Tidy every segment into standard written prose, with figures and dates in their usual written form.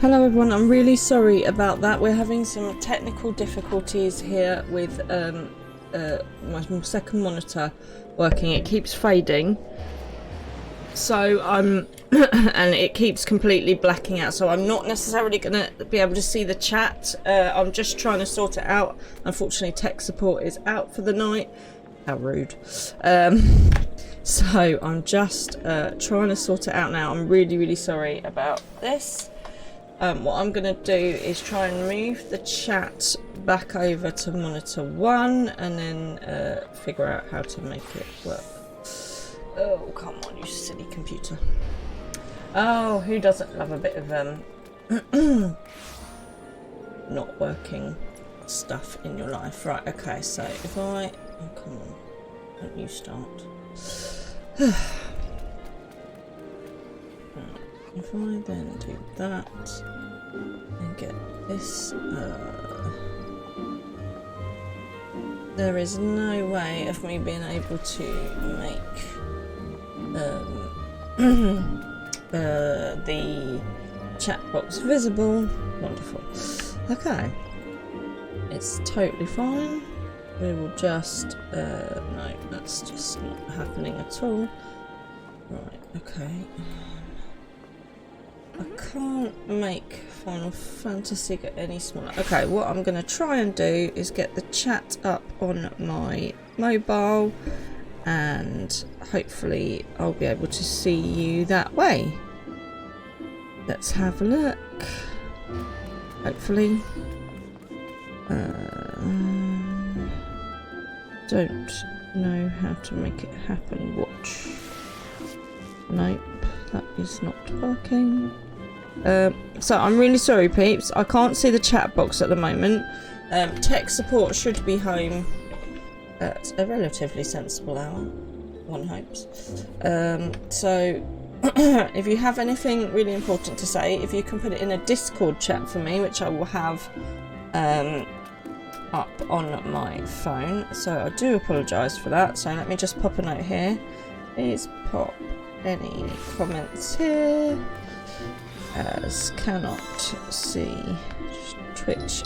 Hello everyone, I'm really sorry about that. We're having some technical difficulties here with my second monitor working. It keeps fading, so I'm and it keeps completely blacking out, so I'm not necessarily gonna be able to see the chat. I'm just trying to sort it out. Unfortunately, tech support is out for the night. How rude. So I'm just trying to sort it out now. I'm really sorry about this. What I'm going to do is try and move the chat back over to monitor 1 and then figure out how to make it work. Oh, come on, you silly computer. Oh, who doesn't love a bit of not working stuff in your life? Right, okay, so if I... Oh, come on. Don't you start. If I then do that and get this, there is no way of me being able to make the chat box visible. Wonderful. Okay, it's totally fine. We will just no, that's just not happening at all. Right, okay. I can't make Final Fantasy get any smaller. Okay, what I'm going to try and do is get the chat up on my mobile and hopefully I'll be able to see you that way. Let's have a look. Hopefully. Don't know how to make it happen. Watch. Nope, that is not working. So I'm really sorry, peeps. I can't see the chat box at the moment. Tech support should be home at a relatively sensible hour, one hopes. So if you have anything really important to say, if you can put it in a Discord chat for me, which I will have up on my phone. So I do apologise for that. So let me just pop a note here. Please pop any comments here, as cannot see Twitch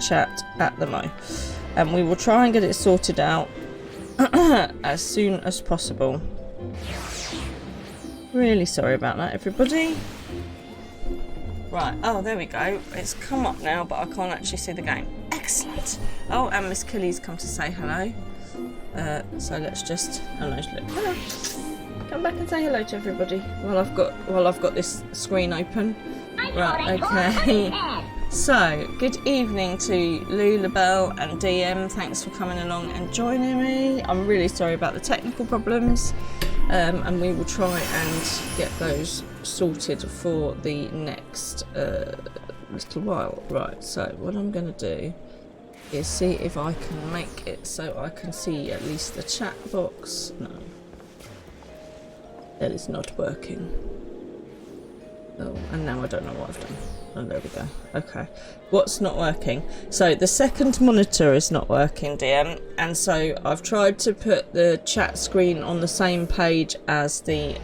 chat at the moment, and we will try and get it sorted out as soon as possible. Really sorry about that, everybody. Right, oh, there we go. It's come up now, but I can't actually see the game. Excellent. Oh, and Miss Killy's come to say hello. So let's just... Oh no, hello. Come back and say hello to everybody while I've got this screen open. Right, okay. So, good evening to Lou, LaBelle and DM. Thanks for coming along and joining me. I'm really sorry about the technical problems. And we will try and get those sorted for the next little while. Right, so what I'm going to do is see if I can make it so I can see at least the chat box. No. That is not working. Oh, and now I don't know what I've done. Oh, there we go. Okay. What's not working? So the second monitor is not working, DM, and so I've tried to put the chat screen on the same page as the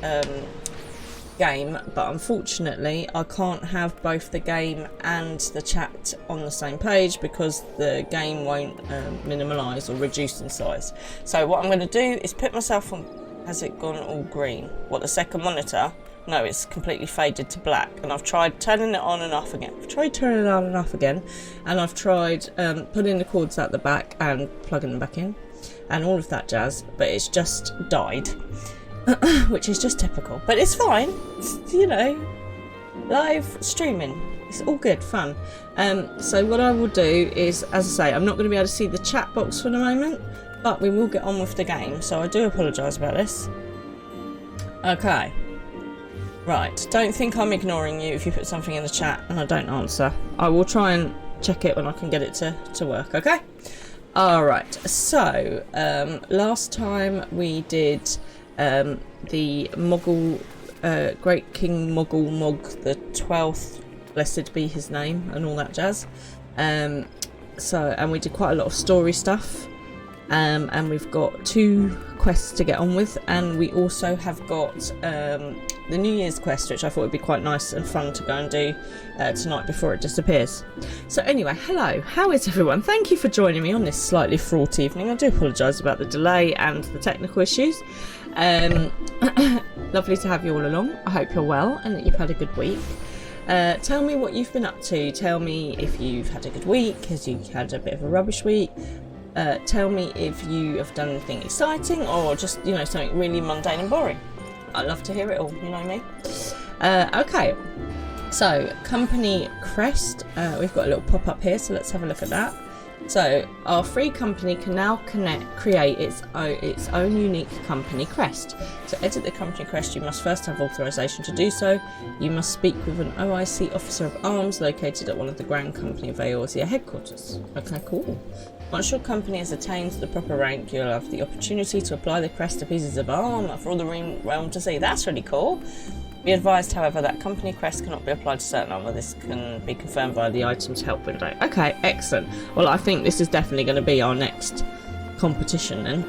game, but unfortunately I can't have both the game and the chat on the same page because the game won't minimalise or reduce in size. So what I'm going to do is put myself on... Has it gone all green? What, the second monitor? No, it's completely faded to black, and I've tried turning it on and off again. And I've tried putting the cords out the back and plugging them back in and all of that jazz, but it's just died. Which is just typical, but it's fine. It's, you know, live streaming. It's all good fun. So what I will do is, as I say, I'm not going to be able to see the chat box for the moment, but we will get on with the game. So I do apologise about this. Okay. Right. Don't think I'm ignoring you if you put something in the chat and I don't answer. I will try and check it when I can get it to work. Okay. All right. So last time we did. The Moggle, Great King Moggle Mog the 12th, blessed be his name, and all that jazz. And we did quite a lot of story stuff. And we've got 2 quests to get on with, and we also have got the New Year's quest, which I thought would be quite nice and fun to go and do tonight before it disappears. So anyway, hello, how is everyone? Thank you for joining me on this slightly fraught evening. I do apologise about the delay and the technical issues. Lovely to have you all along. I hope you're well and that you've had a good week. Tell me what you've been up to. Tell me if you've had a good week, has you had a bit of a rubbish week. Tell me if you have done anything exciting or just, you know, something really mundane and boring. I love to hear it all, you know me. Okay, so company crest. We've got a little pop-up here, so let's have a look at that. So our free company can now create its own unique company crest. To edit the company crest, you must first have authorization to do so. You must speak with an OIC officer of arms located at one of the Grand Company of Eorzea headquarters. Okay, cool. Once your company has attained the proper rank, you'll have the opportunity to apply the crest to pieces of armour for all the realm to see. That's really cool. Be advised, however, that company crest cannot be applied to certain armour. This can be confirmed via the items help window. Okay, excellent. Well, I think this is definitely going to be our next competition then.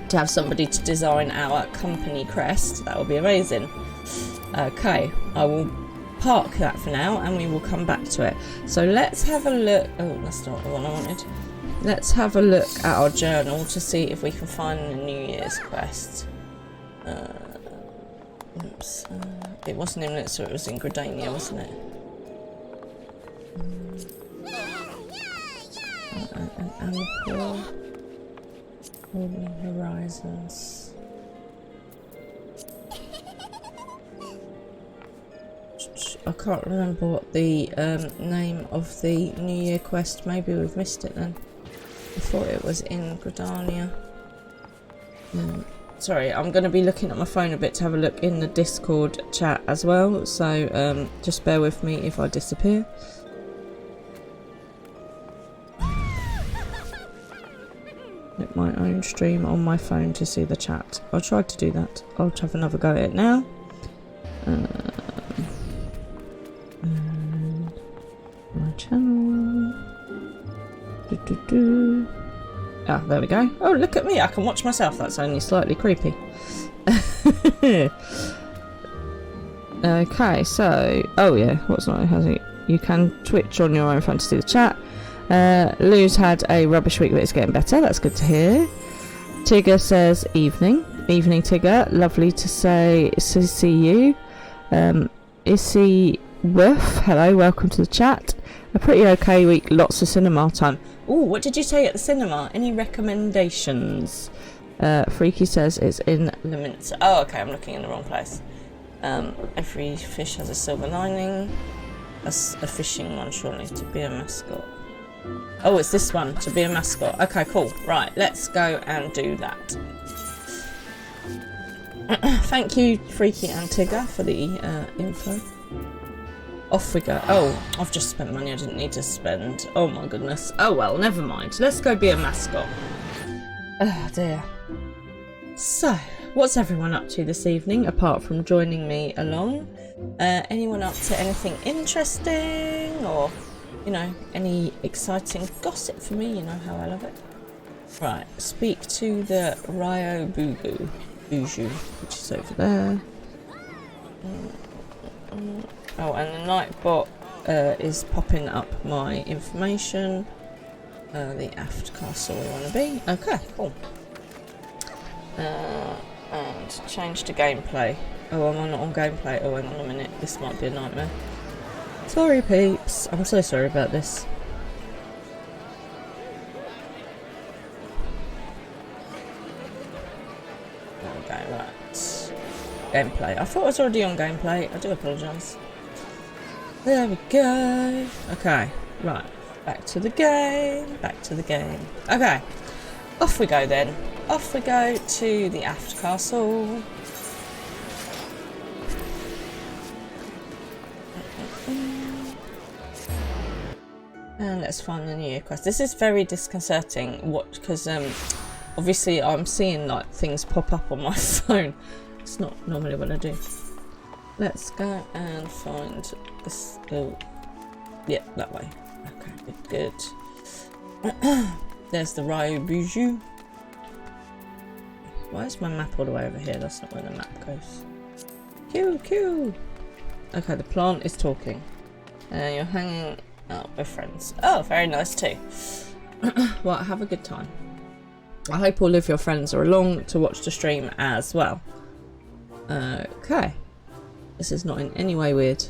To have somebody to design our company crest. That will be amazing. Okay, I will park that for now and we will come back to it. So let's have a look. Oh, that's not the one I wanted. Let's have a look at our journal to see if we can find the New Year's quest. Oops. It wasn't in Litzer, it was in Gridania, wasn't it? And Broadening Horizons. I can't remember what the name of the New Year quest. Maybe we've missed it then. I thought it was in Gridania. Sorry, I'm going to be looking at my phone a bit to have a look in the Discord chat as well, so just bear with me if I disappear. Make my own stream on my phone to see the chat. I'll try to do that. I'll have another go at it now. My channel. Ah, there we go. Oh, look at me. I can watch myself. That's only slightly creepy. Okay, so... Oh, yeah. What's not... Has it? You can Twitch on your own phone to see the chat. Lou's had a rubbish week, but it's getting better. That's good to hear. Tigger says evening. Evening, Tigger. Lovely to see you. Issy Woof. Hello, welcome to the chat. A pretty okay week. Lots of cinema time. Oh, what did you say at the cinema? Any recommendations? Freaky says it's in Leminster. Oh, okay, I'm looking in the wrong place. Every fish has a silver lining. That's a fishing one, surely, to be a mascot. Oh, it's this one, to be a mascot. Okay, cool. Right, let's go and do that. Thank you, Freaky and Tigger, for the info. Off we go. Oh, I've just spent money I didn't need to spend. Oh my goodness. Oh well, never mind. Let's go be a mascot. Oh dear. So, what's everyone up to this evening, apart from joining me along? Anyone up to anything interesting? Or, you know, any exciting gossip for me? You know how I love it. Right, speak to the Rio Buju, which is over there. Oh, and the Nightbot is popping up my information. The aft castle we want to be. Okay, cool. And change to gameplay. Oh, I'm not on gameplay. Oh, hang on a minute. This might be a nightmare. Sorry, peeps. I'm so sorry about this. Okay, right. Gameplay. I thought I was already on gameplay. I do apologise. There we go. Okay, right. Back to the game. Back to the game. Okay. Off we go then. Off we go to the aft castle. And let's find the New Year quest. This is very disconcerting. Because obviously I'm seeing like things pop up on my phone. It's not normally what I do. Let's go and find this. Oh, yeah, that way. Okay, good. There's the Rio Buju. Why is my map all the way over here? That's not where the map goes. Cute. Okay, the plant is talking. You're hanging out with friends. Oh, very nice too. Well, have a good time. I hope all of your friends are along to watch the stream as well. Okay. This is not in any way weird.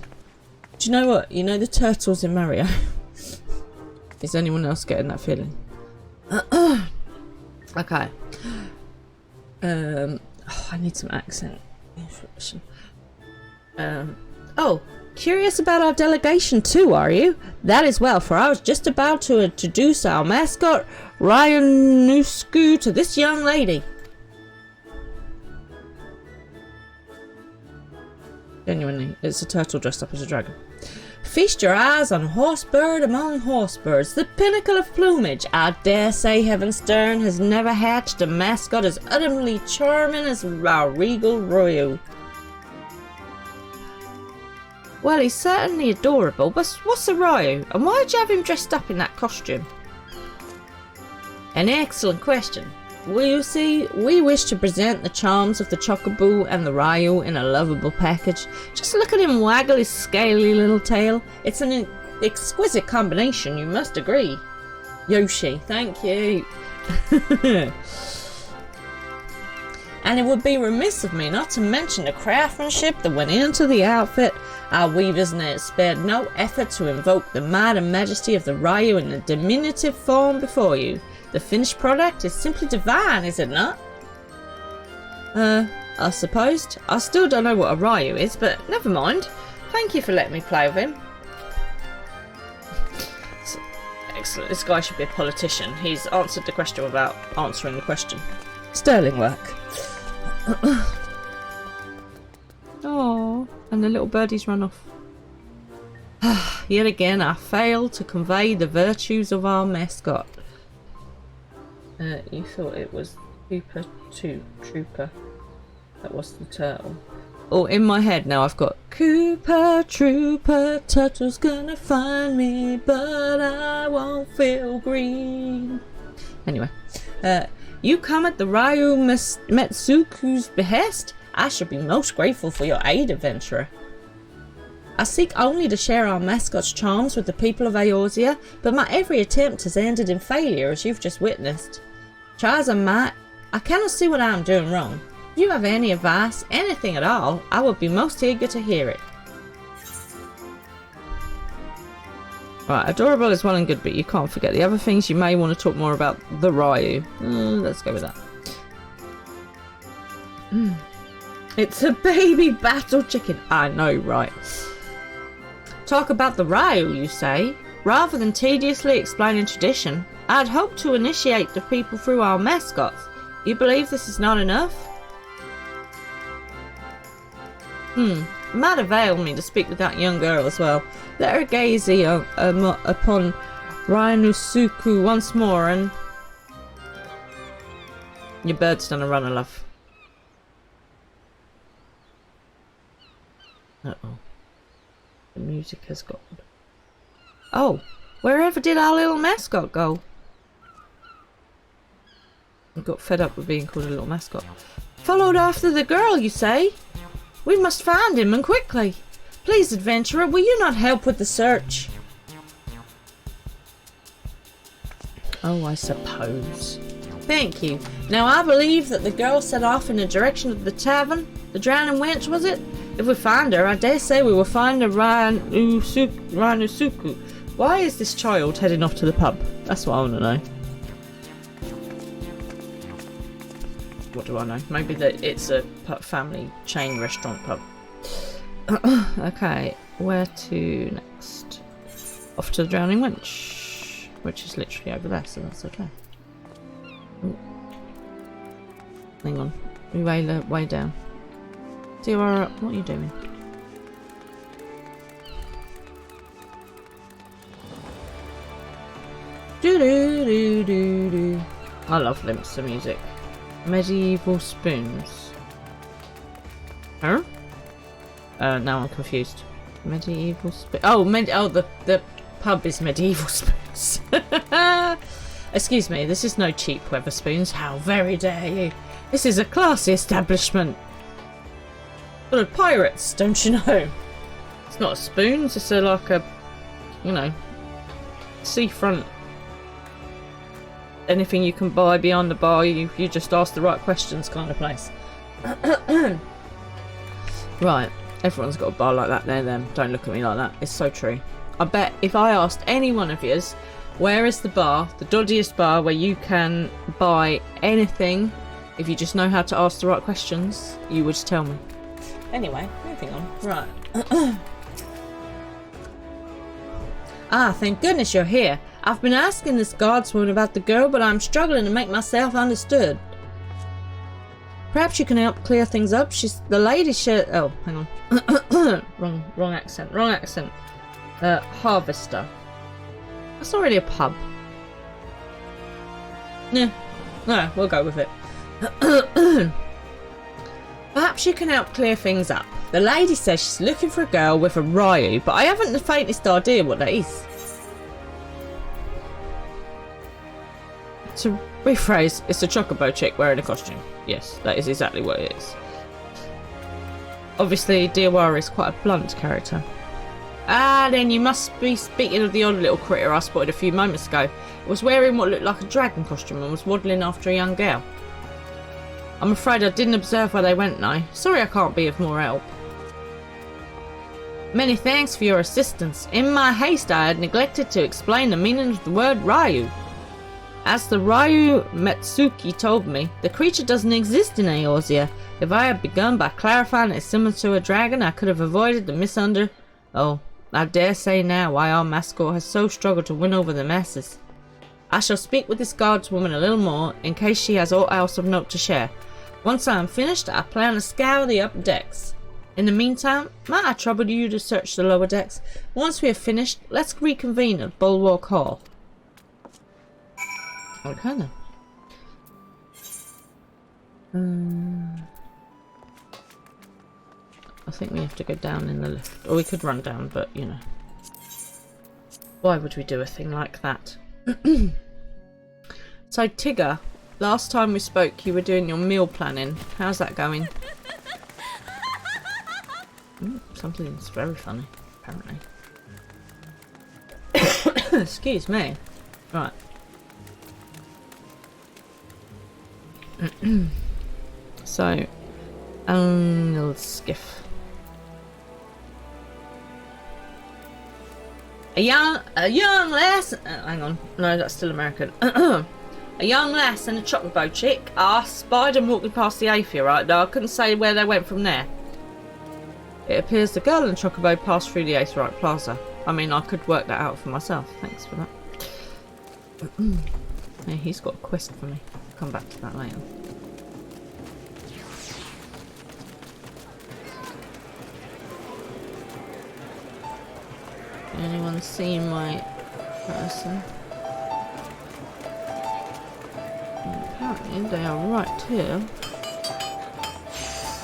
Do you know what? You know the turtles in Mario? Is anyone else getting that feeling? Okay. Oh, I need some accent information. Oh, curious about our delegation too, are you? That is well, for I was just about to introduce our mascot, Ryanusku, to this young lady. Genuinely, it's a turtle dressed up as a dragon. Feast your eyes on horsebird among horsebirds, the pinnacle of plumage. I dare say Heaven Stern has never hatched a mascot as utterly charming as our regal Ryu. Well, he's certainly adorable, but what's a Ryu? And why'd you have him dressed up in that costume? An excellent question. Well, you see, we wish to present the charms of the Chocobo and the Ryu in a lovable package. Just look at him waggle his scaly little tail. It's an exquisite combination, you must agree. Yoshi, thank you. And it would be remiss of me not to mention the craftsmanship that went into the outfit. Our weavers spared no effort to invoke the might and majesty of the Ryu in the diminutive form before you. The finished product is simply divine, is it not? I suppose. I still don't know what a Ryu is, but never mind. Thank you for letting me play with him. Excellent. This guy should be a politician. He's answered the question without answering the question. Sterling work. Oh, and the little birdie's run off. Yet again, I failed to convey the virtues of our mascot. You thought it was Trooper. That was the turtle. Oh, in my head now I've got Koopa Trooper, turtle's gonna find me, but I won't feel green. Anyway, you come at the Ryu Metsuku's behest? I shall be most grateful for your aid, adventurer. I seek only to share our mascot's charms with the people of Eorzea, but my every attempt has ended in failure, as you've just witnessed. Try as I might, I cannot see what I am doing wrong. If you have any advice, anything at all, I would be most eager to hear it. Right, adorable is well and good, but you can't forget the other things. You may want to talk more about the Ryu. Let's go with that. It's a baby battle chicken. I know, right? Talk about the Ryu, you say? Rather than tediously explaining tradition, I'd hoped to initiate the people through our mascots. You believe this is not enough? It might avail me to speak with that young girl as well. Let her gaze upon Ryanusuku once more and... Your bird's done a runner, love. Uh-oh. The music has gone. Oh, wherever did our little mascot go? I got fed up with being called a little mascot. Followed after the girl, you say? We must find him, and quickly. Please, adventurer, will you not help with the search? Oh, I suppose. Thank you. Now, I believe that the girl set off in the direction of the tavern. The Drowning Wench, was it? If we find her, I dare say we will find a Ryanusuku. Why is this child heading off to the pub? That's what I want to know. What do I know? Maybe that it's a family chain restaurant pub. Okay, where to next? Off to the Drowning Wench, which is literally over there, so that's okay. Ooh. Hang on, we way down. Zero, what are you doing? Do do do do do. I love limps to music. Medieval spoons. Huh? Now I'm confused. Medieval spoons. Oh, the pub is medieval spoons. Excuse me, this is no cheap Weatherspoons. How very dare you? This is a classy establishment. Full of pirates, don't you know? It's not a spoon, it's like a, you know, seafront. Anything you can buy behind the bar, you just ask the right questions kind of place. Right, everyone's got a bar like that there then. Don't look at me like that. It's so true. I bet if I asked any one of yous, where is the bar, the dodgiest bar where you can buy anything, if you just know how to ask the right questions, you would tell me. Anyway, moving on. Right. Ah, thank goodness you're here. I've been asking this guardswoman about the girl, but I'm struggling to make myself understood. Perhaps you can help clear things up. She's the lady. Oh, hang on. wrong accent. Harvester. That's not really a pub. Yeah. No, we'll go with it. Perhaps you can help clear things up. The lady says she's looking for a girl with a Ryu, but I haven't the faintest idea what that is. To rephrase, it's a chocobo chick wearing a costume. Yes, that is exactly what it is. Obviously, Diawara is quite a blunt character. Ah, then you must be speaking of the odd little critter I spotted a few moments ago. It was wearing what looked like a dragon costume and was waddling after a young girl. I'm afraid I didn't observe where they went now. Sorry I can't be of more help. Many thanks for your assistance. In my haste I had neglected to explain the meaning of the word Ryu. As the Ryu Metsuki told me, the creature doesn't exist in Eorzea. If I had begun by clarifying it's similar to a dragon, I could have avoided the Oh, I dare say now why our mascot has so struggled to win over the masses. I shall speak with this guardswoman a little more, in case she has aught else of note to share. Once I am finished, I plan to scour the upper decks. In the meantime, might I trouble you to search the lower decks? Once we have finished, let's reconvene at Bulwark Hall. Okay then. I think we have to go down in the lift. Or we could run down, but you know. Why would we do a thing like that? So Tigger, last time we spoke you were doing your meal planning. How's that going? Something's very funny, apparently. Excuse me. Right. So, little skiff. A young lass. Hang on, no, that's still American. A young lass and a chocobo chick. I spied them walking past the Aphia, right? Though I couldn't say where they went from there. It appears the girl and chocobo passed through the Aetherite Plaza. I mean, I could work that out for myself. Thanks for that. Hey, he's got a quest for me. I'll come back to that later. Anyone seen my person? And apparently they are right here.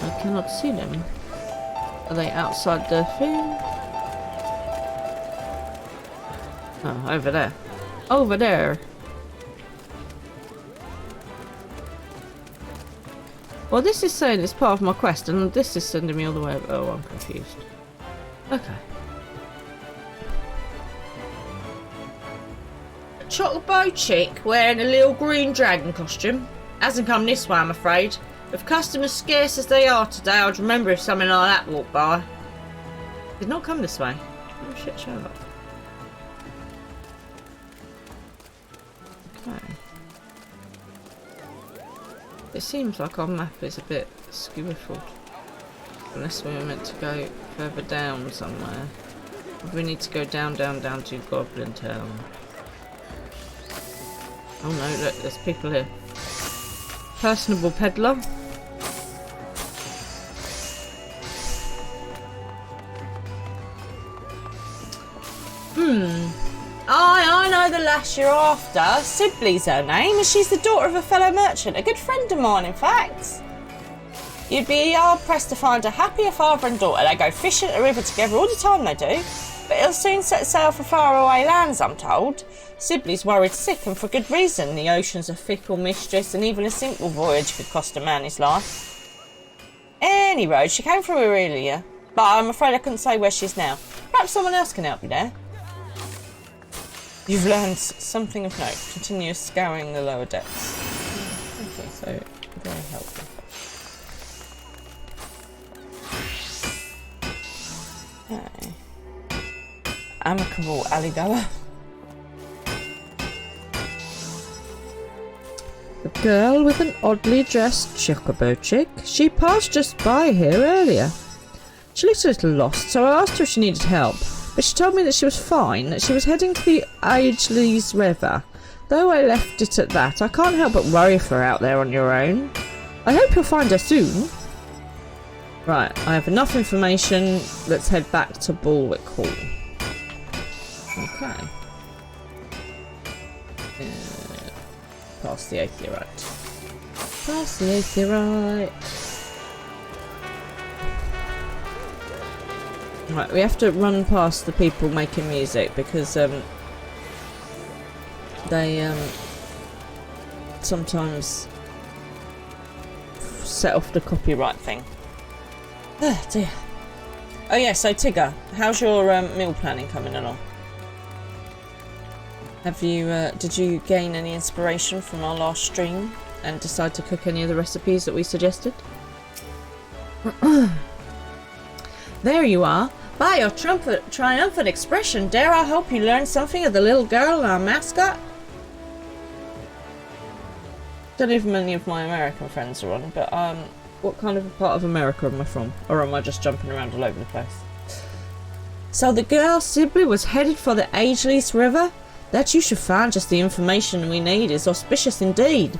I cannot see them. Are they outside the thing? Oh, over there. Over there! Well, this is saying it's part of my quest, and this is sending me all the way over. Oh, I'm confused. Okay. Chocobo chick wearing a little green dragon costume. Hasn't come this way, I'm afraid. With customers scarce as they are today, I'd remember if something like that walked by. Did not come this way. Oh shit, Sherlock. Okay. It seems like our map is a bit skewiffled. Unless we were meant to go further down somewhere. We need to go down to Goblin Town. Oh no, look, there's people here. Personable peddler. I know the lass you're after. Sibley's her name, and she's the daughter of a fellow merchant, a good friend of mine, in fact. You'd be hard pressed to find a happier father and daughter. They go fishing at the river together all the time, they do. But he'll soon set sail for faraway lands, I'm told. Sibley's worried sick, and for good reason. The ocean's a fickle mistress, and even a simple voyage could cost a man his life. any road. She came through here earlier, but I'm afraid I couldn't say where she's now. Perhaps someone else can help you there. You've learned something of note. Continue scouring the lower depths. Okay, so very helpful. Okay. Amicable alley-goer. The girl with an oddly dressed chocobo chick. She passed just by here earlier. She looked a little lost, so I asked her if she needed help. But she told me that she was fine, that she was heading to the Ageley's River. Though I left it at that, I can't help but worry for her out there on your own. I hope you'll find her soon. Right, I have enough information. Let's head back to Bulwick Hall. Okay. Past the aetherite. Past the aetherite. Right, we have to run past the people making music because they sometimes set off the copyright thing. Oh dear. Oh yeah, so Tigger, how's your meal planning coming along? Have you did you gain any inspiration from our last stream and decide to cook any of the recipes that we suggested? There you are. By your triumphant expression, dare I hope you learned something of the little girl and our mascot? Don't know if many of my American friends are on, but what kind of a part of America am I from? Or am I just jumping around all over the place? So the girl Sibley was headed for the Ageley's River? That you should find just the information we need is auspicious indeed.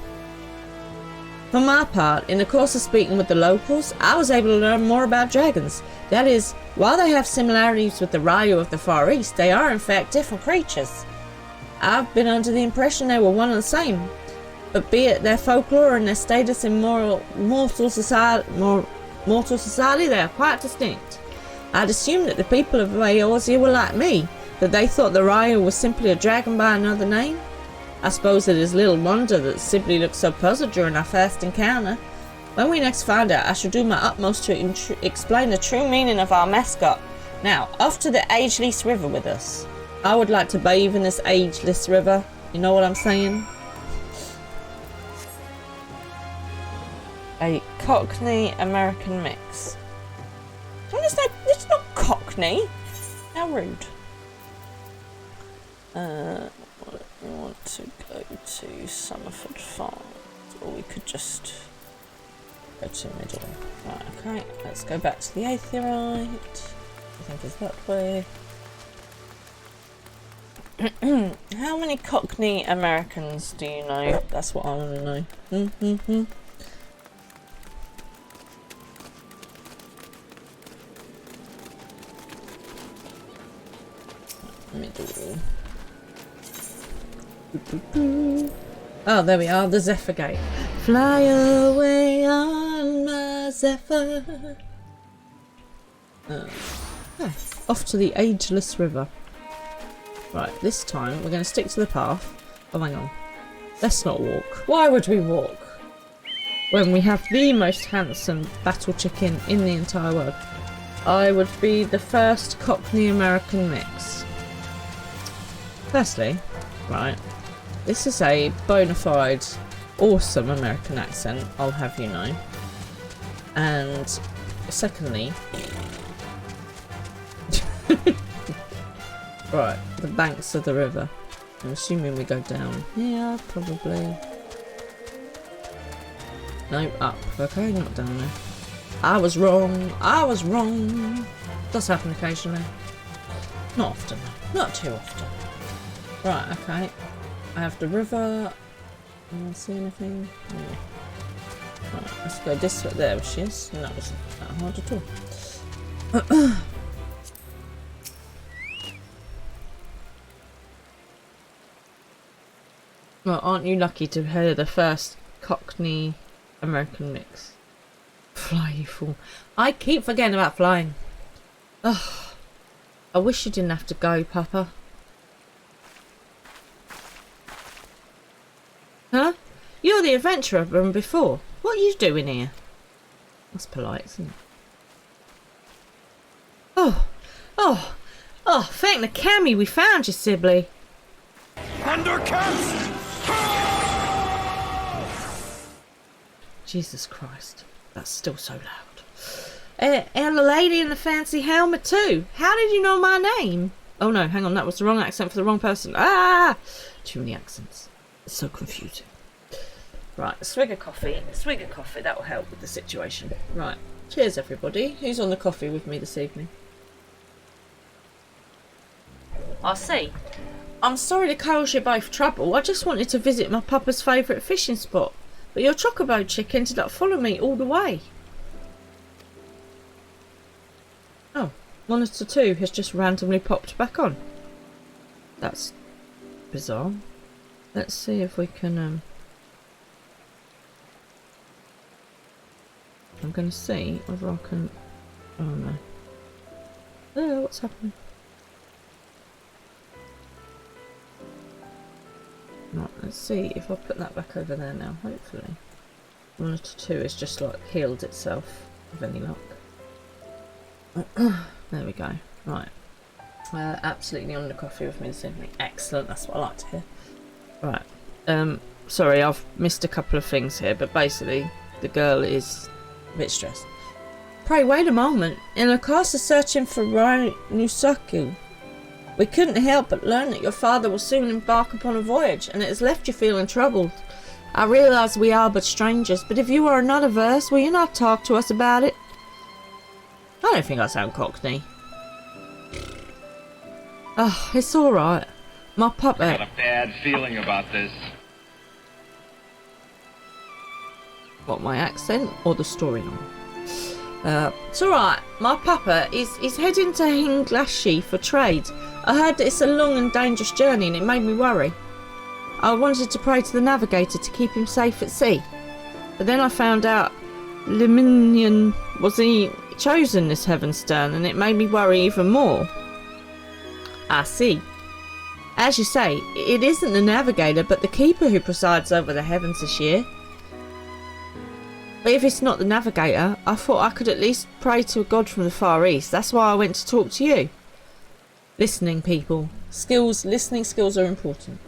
For my part, in the course of speaking with the locals, I was able to learn more about dragons. That is, while they have similarities with the Ryu of the Far East, they are in fact different creatures. I've been under the impression they were one and the same, but be it their folklore and their status in mortal society, they are quite distinct. I'd assumed that the people of Eorzea were like me, that they thought the Ryu was simply a dragon by another name. I suppose it is little wonder that Sibley looked so puzzled during our first encounter. When we next find out, I shall do my utmost to explain the true meaning of our mascot. Now, off to the Ageless River with us. I would like to bathe in this ageless river. You know what I'm saying? A Cockney American mix. It's not Cockney. How rude. We want to go to Summerford Farm, or we could just go to Middle. Right, okay, let's go back to the aetherite. I think it's that way. How many Cockney Americans do you know? That's what I want to know. Middle. Oh, there we are, the Zephyr Gate. Fly away on my Zephyr. Off to the Ageless River. Right, this time we're going to stick to the path. Oh, hang on. Let's not walk. Why would we walk? When we have the most handsome battle chicken in the entire world. I would be the first Cockney American mix. Firstly, right. This is a bona fide, awesome American accent, I'll have you know. And secondly, right, the banks of the river. I'm assuming we go down. Yeah, probably. No, up. Okay, not down there. I was wrong. I was wrong. Does happen occasionally. Not often. Not too often. Right, okay. I have the river. Anyone see anything? No. Right, let's go this way. There she is. And that wasn't that hard at all. Well, aren't you lucky to hear the first Cockney American mix? Fly, you fool. I keep forgetting about flying. Ugh. I wish you didn't have to go, Papa. Huh? You're the adventurer from before. What are you doing here? That's polite, isn't it? Oh, thank the Cammy we found you, Sibley. Undercuts! Jesus Christ, that's still so loud. And the lady in the fancy helmet too. How did you know my name? Oh no, hang on, that was the wrong accent for the wrong person. Ah! Too many accents. It's so confusing. Right, a swig of coffee, that will help with the situation. Right, cheers everybody. Who's on the coffee with me this evening? I see. I'm sorry to cause you both trouble. I just wanted to visit my papa's favourite fishing spot. But your chocobo chick ended up following me all the way. Oh, Monitor 2 has just randomly popped back on. That's bizarre. Let's see if we can, I'm going to see whether I can... Oh no. Oh, what's happening? Right, let's see if I put that back over there now, hopefully. Monitor 2 has just like healed itself, with any luck. There we go. Right. Absolutely on the coffee with me this evening. Excellent, that's what I like to hear. Right. Sorry, I've missed a couple of things here, but basically the girl is a bit stressed. Pray, wait a moment. In the course of searching for Nusaku, we couldn't help but learn that your father will soon embark upon a voyage, and it has left you feeling troubled. I realise we are but strangers, but if you are not averse, will you not talk to us about it? I don't think I sound Cockney. Oh, it's alright. My puppet... I got a bad feeling about this. What, my accent or the storyline? It's alright. My papa is heading to Hinglashi for trade. I heard that it's a long and dangerous journey and it made me worry. I wanted to pray to the navigator to keep him safe at sea. But then I found out Leminian wasn't chosen this Heavenstone and it made me worry even more. I see. As you say, it isn't the navigator but the keeper who presides over the heavens this year. But if it's not the navigator, I thought I could at least pray to a god from the Far East. That's why I went to talk to you. Listening, people. Listening skills are important.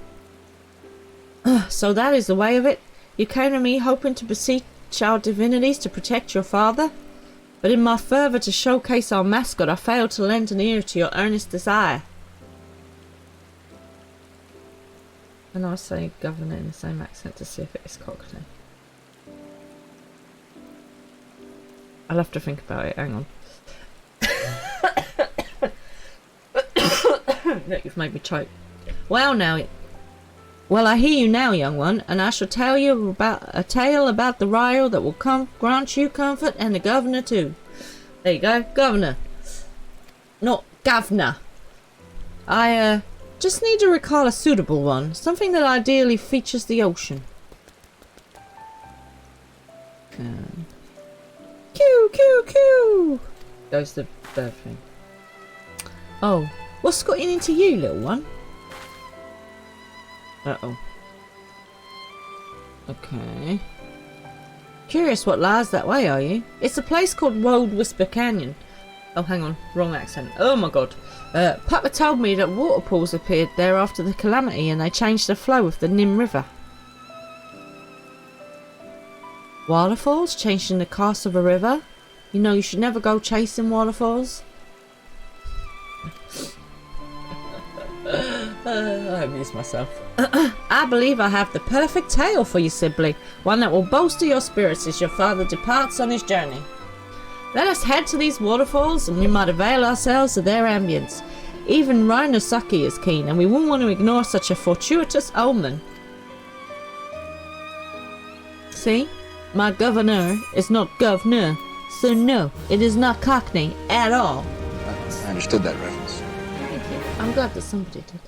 So that is the way of it? You came to me hoping to beseech our divinities to protect your father? But in my fervour to showcase our mascot, I failed to lend an ear to your earnest desire. And I say governor in the same accent to see if it is Cockney. I'll have to think about it, hang on. Look, you've made me choke. Well I hear you now, young one, and I shall tell you about a tale about the Ryle that will grant you comfort and the governor too. There you go, governor. Not governor. I just need to recall a suitable one, something that ideally features the ocean. Coo, coo, coo! Goes the bird thing. Oh, what's got into you, little one? Uh-oh. Okay. Curious what lies that way, are you? It's a place called Wold Whisper Canyon. Oh, hang on. Wrong accent. Oh my god. Papa told me that waterfalls appeared there after the calamity and they changed the flow of the Nim River. Waterfalls? Changing the course of a river? You know you should never go chasing waterfalls. I amuse myself. I believe I have the perfect tale for you, Sibley. One that will bolster your spirits as your father departs on his journey. Let us head to these waterfalls and we might avail ourselves of their ambience. Even Rhinosaki is keen and we won't want to ignore such a fortuitous omen. See? My governor is not governor. So no, it is not Cockney at all. I understood that reference. Thank you. I'm glad that somebody did.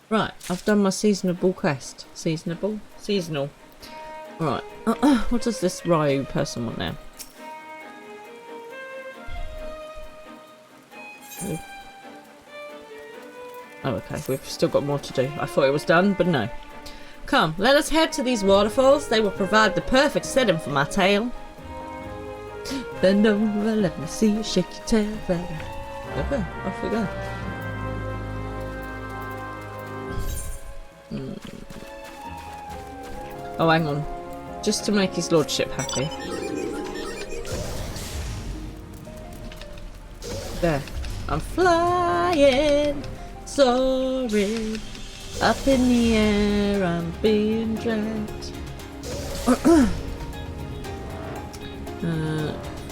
Right, I've done my seasonable quest. Seasonable? Seasonal. Right. What does this Ryu person want now? Oh, okay. We've still got more to do. I thought it was done, but no. Come, let us head to these waterfalls. They will provide the perfect setting for my tale. Bend over, let me see you shake your tail feather. Okay, off we go. Oh, hang on. Just to make his lordship happy. There. I'm flying, soaring, up in the air, I'm being dragged.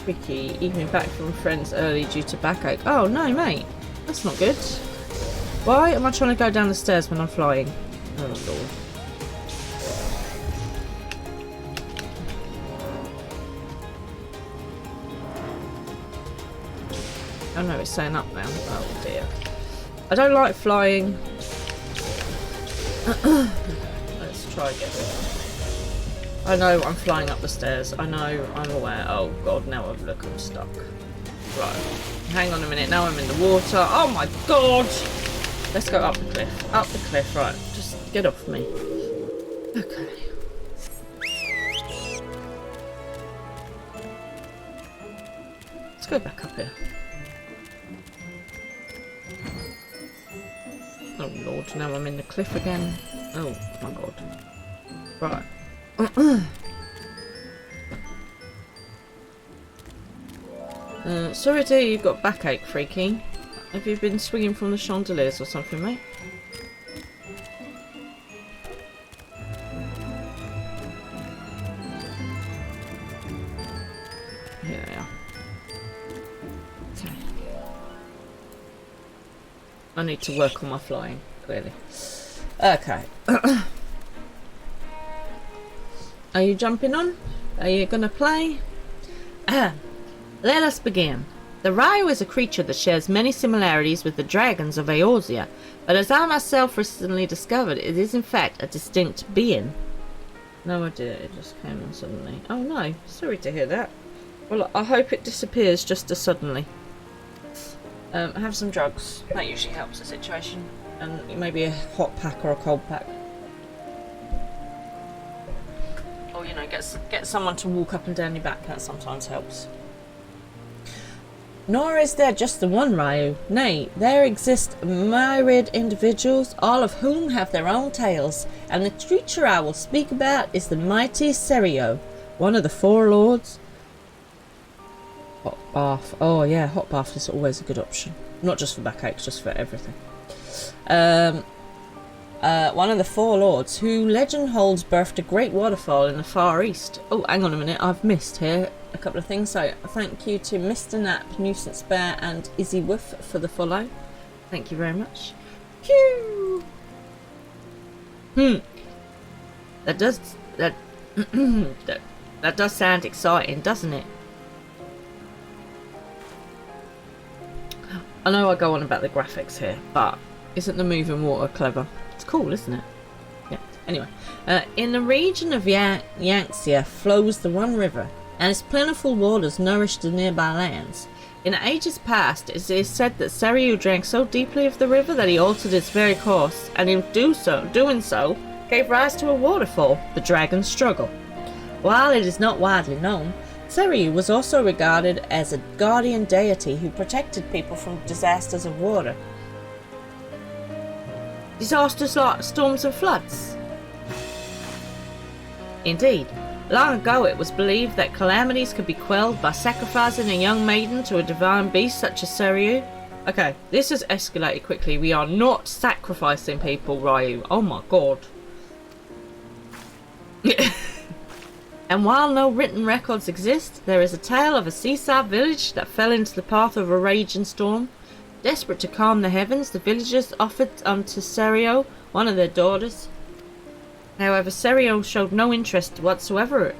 Freaky, even back from friends early due to backache. Oh no, mate. That's not good. Why am I trying to go down the stairs when I'm flying? Oh lord. Oh no, it's saying up now. Oh dear. I don't like flying. Let's try again. I know I'm flying up the stairs. I know, I'm aware. Oh god, now look, I'm stuck. Right. Hang on a minute, now I'm in the water. Oh my god! Let's go up the cliff. Up the cliff, right. Just get off me. Okay. Let's go back up here. Oh lord, now I'm in the cliff again. Oh my god. Right. Sorry to hear you've got backache, Freaky. Have you been swinging from the chandeliers or something, mate? Here they are. Okay. I need to work on my flying, clearly. Okay. Are you jumping on? Are you gonna play? Let us begin. The Ryu is a creature that shares many similarities with the dragons of Eorzea, but as I myself recently discovered, it is in fact a distinct being. No idea, it just came on suddenly. Oh no, sorry to hear that. Well, I hope it disappears just as suddenly. Have some drugs. That usually helps the situation. And maybe a hot pack or a cold pack. Or, you know, get someone to walk up and down your back. That sometimes helps. Nor is there just the one Ryu. Nay, there exist myriad individuals, all of whom have their own tales, and the creature I will speak about is the mighty Serio, one of the four lords. Hot bath. Oh yeah, hot bath is always a good option. Not just for backaches, just for everything. One of the four lords, who legend holds birthed a great waterfall in the far east. Oh, hang on a minute, I've missed here a couple of things. So thank you to Mr. Knapp, Nuisance Bear and Izzy Woof for the follow. Thank you very much. Phew. That does that that does sound exciting, doesn't it? I know I go on about the graphics here, but isn't the moving water clever? It's cool, isn't it? Yeah. Anyway, in the region of Yangtze flows the one river, and its plentiful waters nourish the nearby lands. In ages past, it is said that Serio drank so deeply of the river that he altered its very course, and in doing so, gave rise to a waterfall, the Dragon's Struggle. While it is not widely known, Serio was also regarded as a guardian deity who protected people from disasters of water. Disasters like storms and floods. Indeed, long ago it was believed that calamities could be quelled by sacrificing a young maiden to a divine beast such as Serio. Okay, this has escalated quickly. We are not sacrificing people, Ryu. Oh my god. And while no written records exist, there is a tale of a seaside village that fell into the path of a raging storm. Desperate to calm the heavens, the villagers offered unto Serio one of their daughters. However, Serio showed no interest whatsoever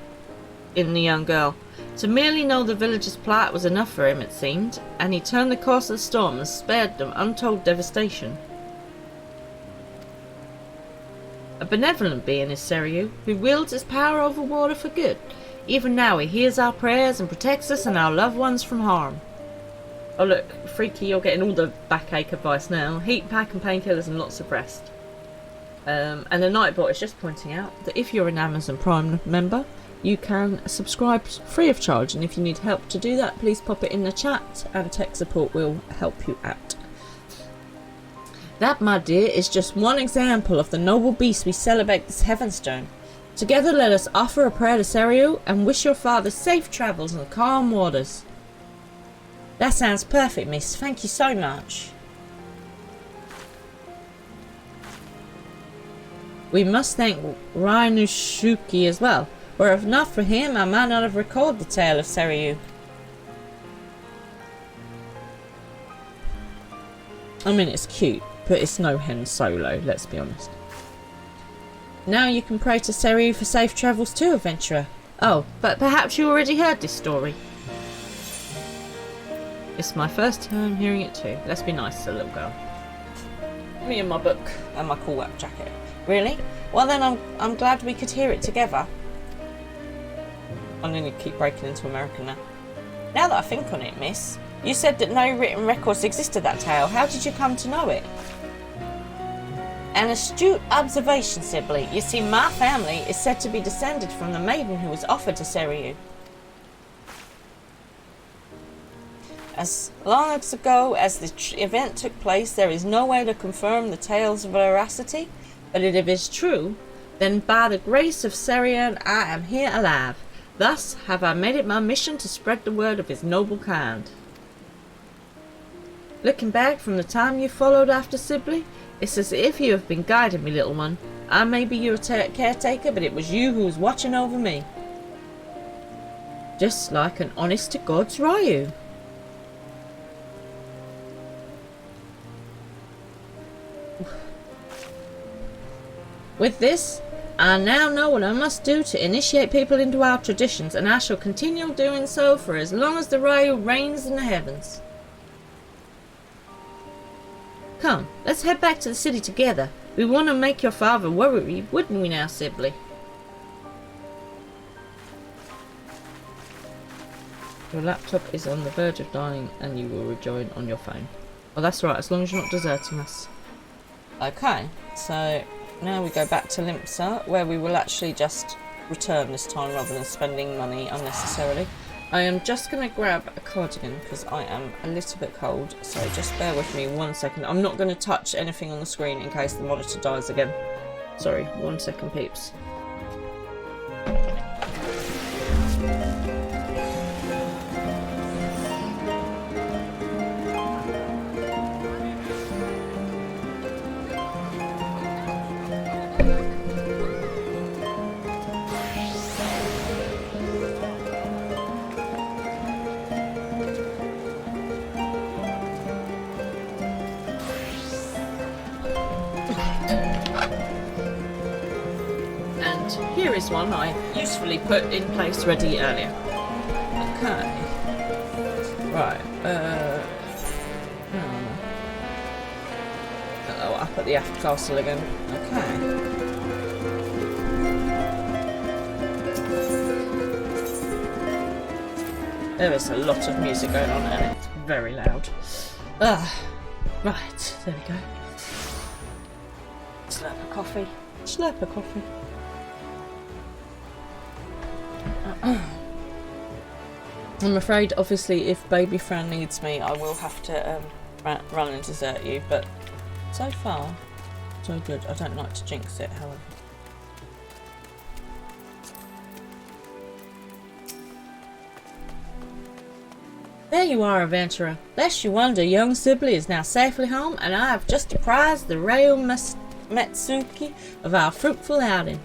in the young girl. To merely know the villagers' plight was enough for him, it seemed, and he turned the course of the storm and spared them untold devastation. A benevolent being is Serio, who wields his power over water for good. Even now he hears our prayers and protects us and our loved ones from harm. Oh look, Freaky, you're getting all the backache advice now. Heat pack and painkillers and lots of rest. And the Nightbot is just pointing out that if you're an Amazon Prime member, you can subscribe free of charge, and if you need help to do that, please pop it in the chat and tech support will help you out. That, my dear, is just one example of the noble beast we celebrate this Heavenstone. Together let us offer a prayer to Serio and wish your father safe travels in calm waters. That sounds perfect, miss. Thank you so much. We must thank Rainusuke as well. Were it not for him, I might not have recalled the tale of Seiryu. I mean, it's cute, but it's no hen solo, let's be honest. Now you can pray to Seiryu for safe travels too, adventurer. Oh, but perhaps you already heard this story. It's my first time hearing it too. Let's be nice to the little girl. Me and my book and my cool wrap jacket. Really? Well then I'm glad we could hear it together. I'm going to keep breaking into American now. Now that I think on it, miss, you said that no written records exist of that tale. How did you come to know it? An astute observation, Sibley. You see, my family is said to be descended from the maiden who was offered to Seiryu. As long ago as the event took place, there is no way to confirm the tale's veracity, but if it is true, then by the grace of Seiryu I am here alive. Thus have I made it my mission to spread the word of his noble kind. Looking back from the time you followed after Sibley, it's as if you have been guiding me, little one. I may be your caretaker, but it was you who was watching over me. Just like an honest-to-God's Ryu. With this, I now know what I must do to initiate people into our traditions, and I shall continue doing so for as long as the Ryu reigns in the heavens. Come, let's head back to the city together. We want to make your father worry, wouldn't we now, Sibley? Your laptop is on the verge of dying and you will rejoin on your phone. Oh, that's right, as long as you're not deserting us. Okay, so now we go back to Limpsa, where we will actually just return this time rather than spending money unnecessarily. I am just going to grab a cardigan because I am a little bit cold, so just bear with me 1 second. I'm not going to touch anything on the screen in case the monitor dies again. Sorry, 1 second, peeps. Here is one I usefully put in place ready earlier. Okay. Right, oh, up at the aft castle again. Okay. There is a lot of music going on and it's very loud. Right, there we go. Slurp of coffee. Slurp of coffee. I'm afraid, obviously, if Baby Fran needs me, I will have to run and desert you, but so far, so good. I don't like to jinx it, however. There you are, adventurer. Lest you wonder, young Sibley is now safely home, and I have just apprised the Ryo Matsuki of our fruitful outing.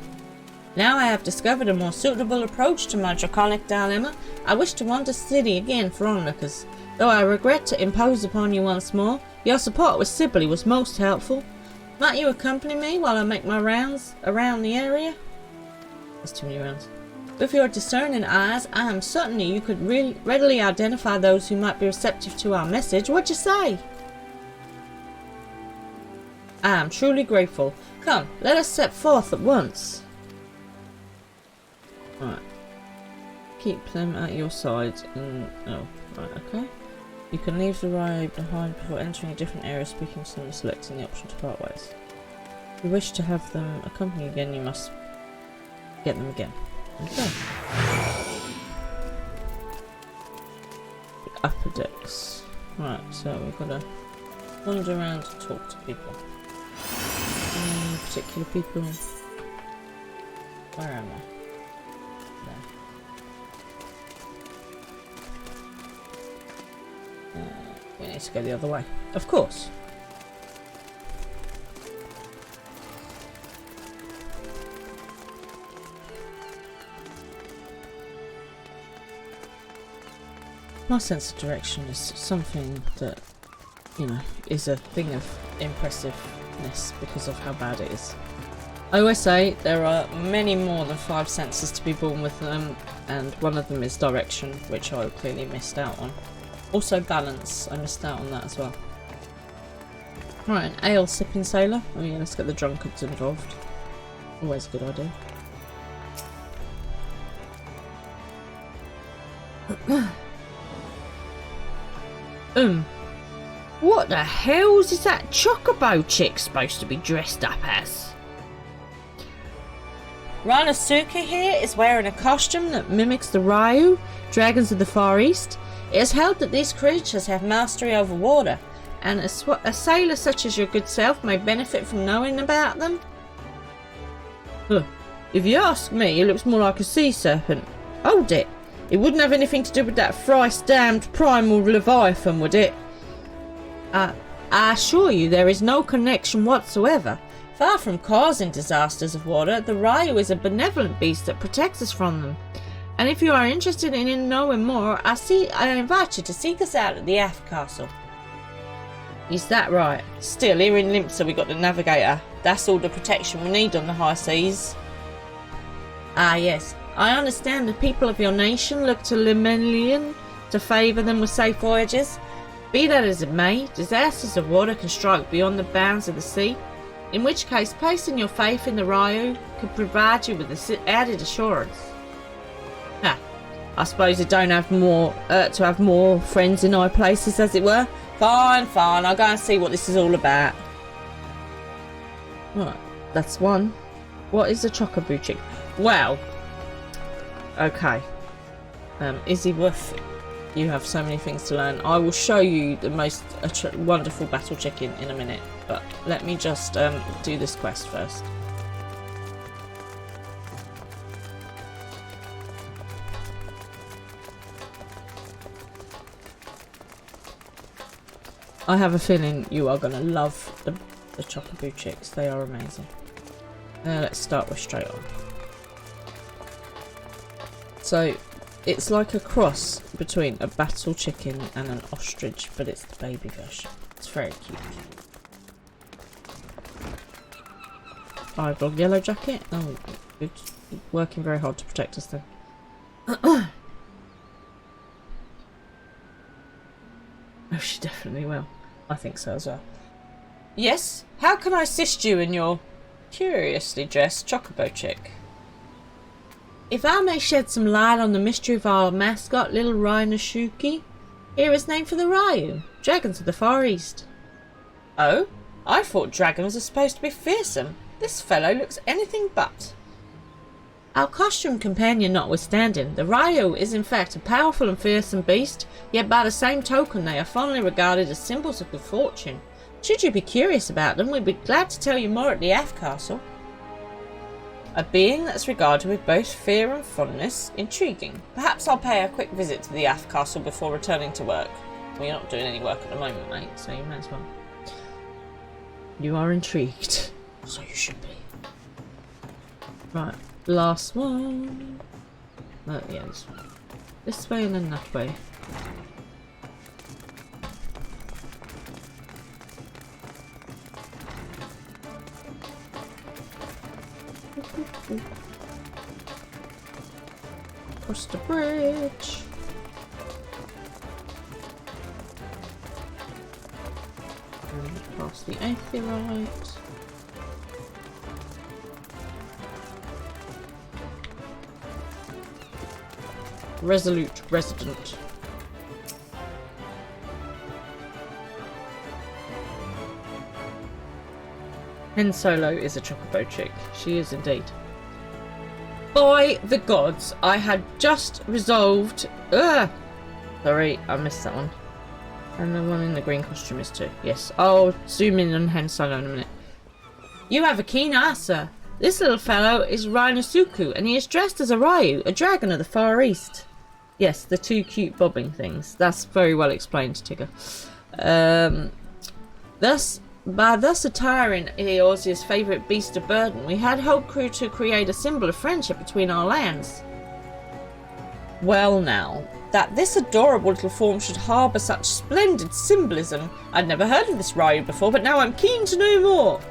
Now I have discovered a more suitable approach to my draconic dilemma. I wish to wander the city again for onlookers. Though I regret to impose upon you once more, your support with Sibley was most helpful. Might you accompany me while I make my rounds around the area? There's too many rounds. With your discerning eyes, I am certain you could readily identify those who might be receptive to our message. What'd you say? I am truly grateful. Come, let us set forth at once. Right. Keep them at your side and... oh, right, okay. You can leave the ride behind before entering a different area, speaking to them and selecting the option to part ways. If you wish to have them accompany again, you must get them again. Okay. The upper decks. Right, so we've got to wander around to talk to people. Any particular people? Where am I? There. We need to go the other way. Of course. My sense of direction is something that, you know, is a thing of impressiveness because of how bad it is. I always say there are many more than 5 senses to be born with them, and one of them is direction, which I clearly missed out on. Also balance, I missed out on that as well. Right, an ale sipping sailor. Oh yeah, let's get the drunkards involved. Always a good idea. What the hell's is that chocobo chick supposed to be dressed up as? Ranosuke here is wearing a costume that mimics the Ryu, dragons of the Far East. It is held that these creatures have mastery over water, and a sailor such as your good self may benefit from knowing about them. Huh. If you ask me, it looks more like a sea serpent. Hold it! It wouldn't have anything to do with that thrice-damned primal leviathan, would it? I assure you there is no connection whatsoever. Far from causing disasters of water, the Ryu is a benevolent beast that protects us from them. And if you are interested in knowing more, I invite you to seek us out at the Aft Castle. Is that right? Still, here in Limpsa we got the Navigator. That's all the protection we need on the high seas. Ah yes, I understand the people of your nation look to Lemelian to favour them with safe voyages. Be that as it may, disasters of water can strike beyond the bounds of the sea, in which case placing your faith in the Ryu could provide you with this added assurance. Ah, I suppose you don't have more to have more friends in high places, as it were. Fine, fine, I'll go and see what this is all about. Right, that's one. What is a chocobo chick? Well, okay. Izzy Woof, you have so many things to learn. I will show you the most wonderful battle chicken in a minute, but let me just do this quest first. I have a feeling you are going to love the chocobo chicks. They are amazing. Let's start with straight on. So, it's like a cross between a battle chicken and an ostrich, but it's the baby version. It's very cute. Eyebrow yellow jacket. Oh, good. Working very hard to protect us then. Oh, she definitely will. I think so as well. Yes? How can I assist you in your curiously dressed chocobo chick? If I may shed some light on the mystery of our mascot, little Rinosuke, here is named for the Ryu, dragons of the Far East. Oh? I thought dragons are supposed to be fearsome. This fellow looks anything but. Our costume companion notwithstanding, the Ryu is in fact a powerful and fearsome beast, yet by the same token they are fondly regarded as symbols of good fortune. Should you be curious about them, we'd be glad to tell you more at the Aft Castle. A being that's regarded with both fear and fondness. Intriguing. Perhaps I'll pay a quick visit to the Aft Castle before returning to work. Well, you're not doing any work at the moment, mate, so you may as well. You are intrigued. So you should be. Right, last one. Oh, yeah, this one. This way and then that way. Across the bridge. And past the aetherite. Resolute resident. Hen Solo is a chocobo chick. She is indeed. By the gods, I had just resolved... Sorry, I missed that one. And the one in the green costume is too. Yes, I'll zoom in on Han Solo in a minute. You have a keen eye, sir. This little fellow is Rhinosuku, and he is dressed as a Ryu, a dragon of the Far East. Yes, the two cute bobbing things. That's very well explained, Tigger. By thus attiring Eorzea's favourite beast of burden, we had hoped crew to create a symbol of friendship between our lands. Well now, that this adorable little form should harbour such splendid symbolism. I'd never heard of this Ryu before, but now I'm keen to know more.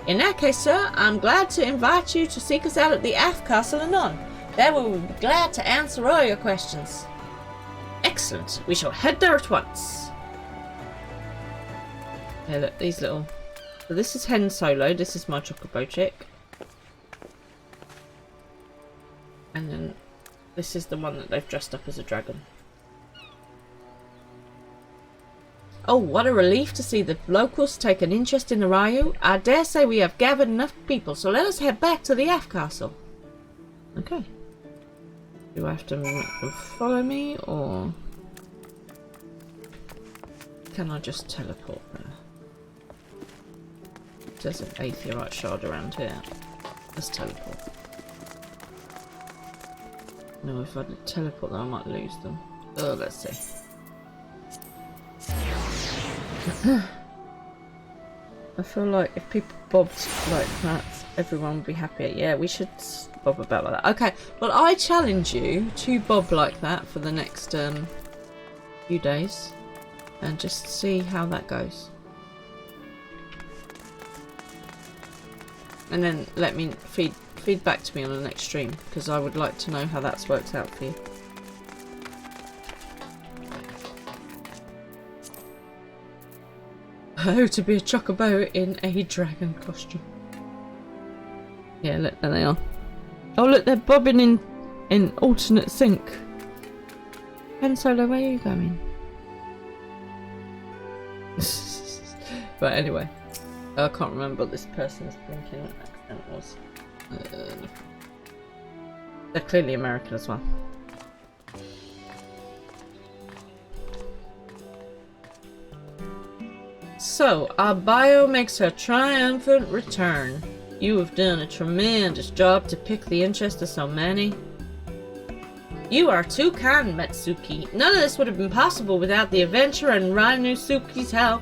In that case, sir, I'm glad to invite you to seek us out at the Aft Castle anon. There we will be glad to answer all your questions. Excellent. We shall head there at once. Yeah, look, these little... So this is Han Solo. This is my Chocobo chick. And then this is the one that they've dressed up as a dragon. Oh, what a relief to see the locals take an interest in the Ryu. I dare say we have gathered enough people, so let us head back to the Aft Castle. Okay. Do I have to follow me, or can I just teleport there? There's an aetherite shard around here. Let's teleport. No, if I teleport them, I might lose them. Oh, let's see. I feel like if people bobbed like that, everyone would be happier. Yeah, we should bob about like that. Okay, well, I challenge you to bob like that for the next few days and just see how that goes. And then let me feed back to me on the next stream, because I would like to know how that's worked out for you. Oh, to be a chocobo in a dragon costume. Yeah, look, there they are. Oh, look, they're bobbing in alternate sync. Han Solo, where are you going? But anyway, I can't remember what this person's blinking accent was. They're clearly American as well. So, our bio makes her triumphant return. You have done a tremendous job to pick the interest of so many. You are too kind, Metsuki. None of this would have been possible without the adventurer and Rhinosuke's help.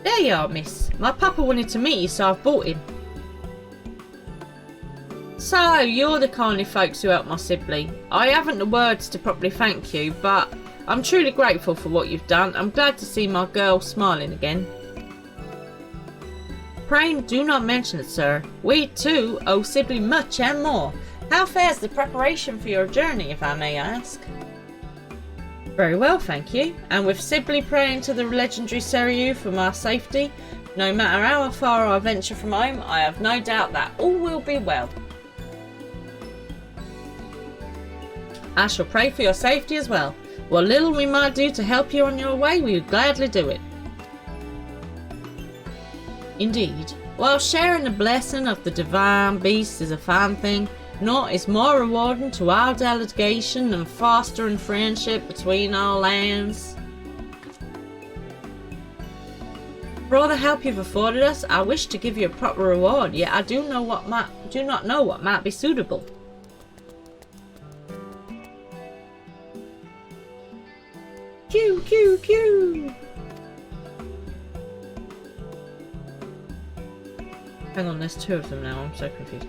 There you are, miss. My papa wanted to meet you, so I've brought him. So, you're the kindly folks who helped my sibling. I haven't the words to properly thank you, but I'm truly grateful for what you've done. I'm glad to see my girl smiling again. Pray do not mention it, sir. We too owe Sibley much and more. How fares the preparation for your journey, if I may ask? Very well, thank you. And with Sibley praying to the legendary Seryu for my safety, no matter how far I venture from home, I have no doubt that all will be well. I shall pray for your safety as well. What little we might do to help you on your way, we would gladly do it. Indeed. While sharing the blessing of the divine beast is a fine thing, naught is more rewarding to our delegation than fostering friendship between our lands. For all the help you've afforded us, I wish to give you a proper reward, yet I do not know what might be suitable. Q, Q, Q! Hang on, there's two of them now, I'm so confused.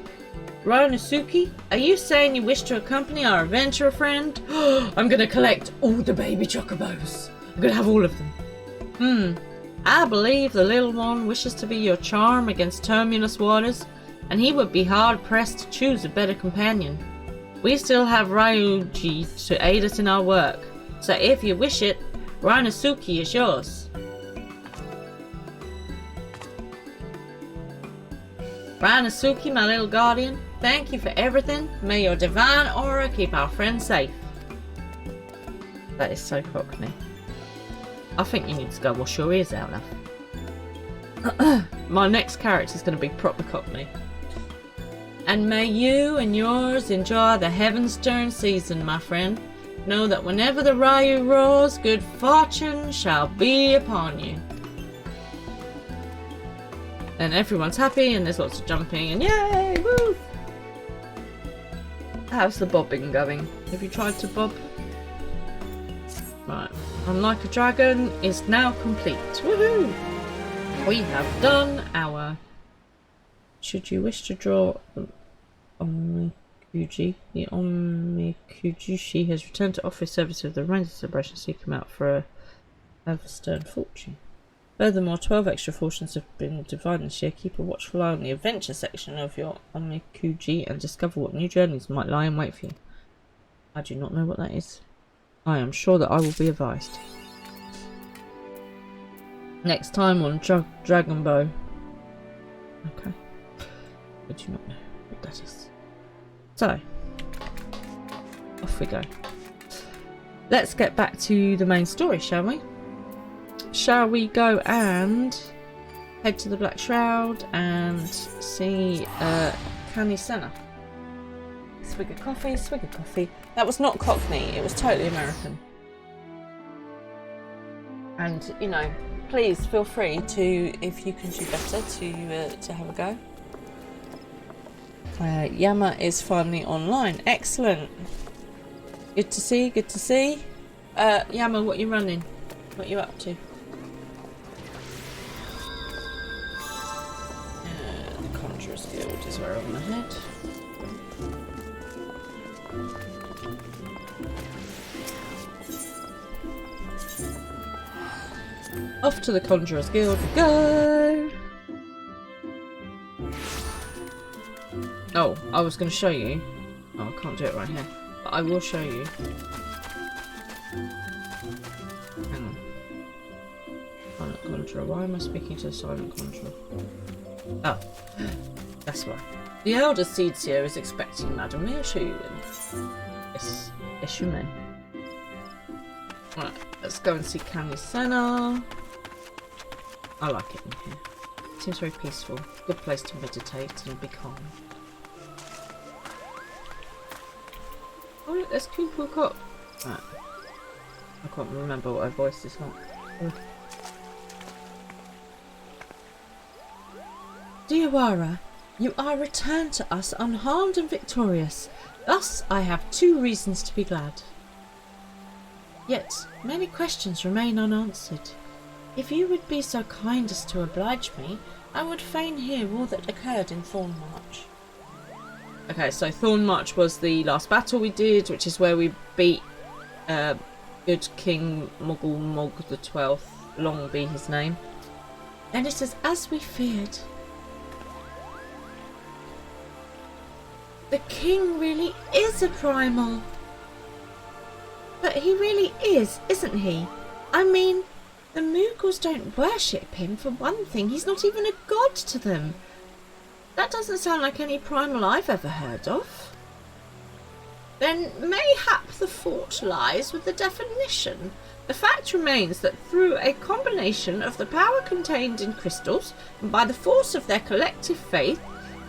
Rhinosuke, are you saying you wish to accompany our adventurer friend? I'm gonna collect all the baby chocobos. I'm gonna have all of them. I believe the little one wishes to be your charm against tumultuous waters, and he would be hard-pressed to choose a better companion. We still have Ryuji to aid us in our work, so if you wish it, Rhinosuke is yours. Rhinosuke, my little guardian, thank you for everything. May your divine aura keep our friends safe. That is so cockney. I think you need to go wash your ears out, love. My next character is going to be proper Cockney. And may you and yours enjoy the heaven-stern season, my friend. Know that whenever the Ryu roars, good fortune shall be upon you. And everyone's happy, and there's lots of jumping, and yay! Woo! How's the bobbing going? Have you tried to bob? Right. Unlike a Dragon is now complete. Woohoo! We have done our... Should you wish to draw Omikuji, the Omikujushi has returned to office service with the Ranger celebration, so you come out for a stern fortune. Furthermore, 12 extra fortunes have been divided this year. Keep a watchful eye on the adventure section of your Omikuji and discover what new journeys might lie in wait for you. I do not know what that is. I am sure that I will be advised. Next time on Dragon Bow. Okay. I do not know what that is. So, off we go. Let's get back to the main story, shall we? Shall we go and head to the Black Shroud and see Kani Senna? Swig of coffee, swig of coffee. That was not Cockney, it was totally American. And, you know, please feel free to, if you can do better, to have a go. Yama is finally online. Excellent. Good to see, good to see. Yama, what you running? What you up to? The Conjurer's Guild is where I'm ahead. Off to the Conjurer's Guild we go! Oh, I was going to show you. Oh, I can't do it right here. But I will show you. Hang on. Silent Conjurer. Why am I speaking to the Silent Conjurer? Oh, that's why. The Elder Seedseer is expecting, madam. May I show you in? Yes. Yes, you may. Right, let's go and see Kani Senna. I like it in here. Seems very peaceful. Good place to meditate and be calm. Oh look, there's Kupu Cop. Right. I can't remember what her voice is like. Diawara, you are returned to us unharmed and victorious. Thus I have 2 reasons to be glad. Yet many questions remain unanswered. If you would be so kind as to oblige me, I would fain hear all that occurred in Thornmarch. Okay, so Thornmarch was the last battle we did, which is where we beat good King Mogul Mog the 12th, long be his name. And it is as we feared. The king really is a primal. But he really is, isn't he? I mean, the Mughals don't worship him for one thing. He's not even a god to them. That doesn't sound like any primal I've ever heard of. Then mayhap the fault lies with the definition. The fact remains that through a combination of the power contained in crystals and by the force of their collective faith,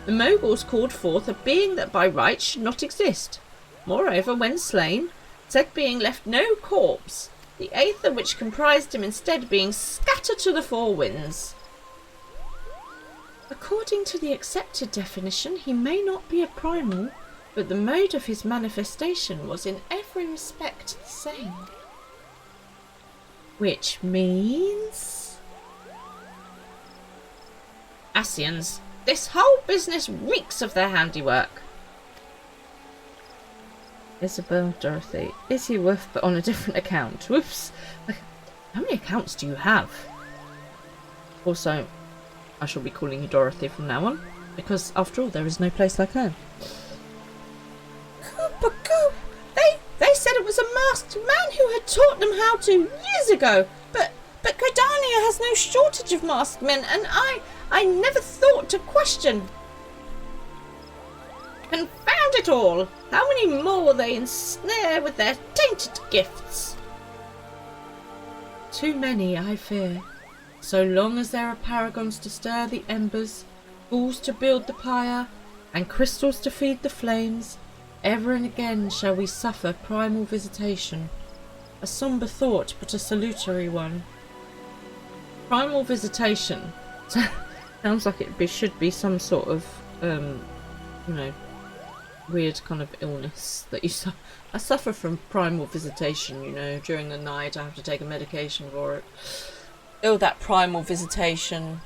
the Moguls called forth a being that by right should not exist. Moreover, when slain, said being left no corpse, the aether which comprised him instead being scattered to the 4 winds. According to the accepted definition, he may not be a primal, but the mode of his manifestation was in every respect the same. Which means... Ascians, this whole business reeks of their handiwork. Isabel, Dorothy, is he worth, but on a different account? Whoops. How many accounts do you have? Also, I shall be calling you Dorothy from now on, because after all, there is no place like home. Coop! They said it was a masked man who had taught them how to years ago, but Gridania has no shortage of masked men, and I never thought to question. Confound it all! How many more will they ensnare with their tainted gifts? Too many, I fear. So long as there are paragons to stir the embers, fools to build the pyre, and crystals to feed the flames, ever and again shall we suffer primal visitation. A sombre thought, but a salutary one. Primal visitation. Sounds like it should be some sort of, you know, weird kind of illness that you suffer. I suffer from primal visitation, you know, during the night I have to take a medication for it. Oh, that primal visitation.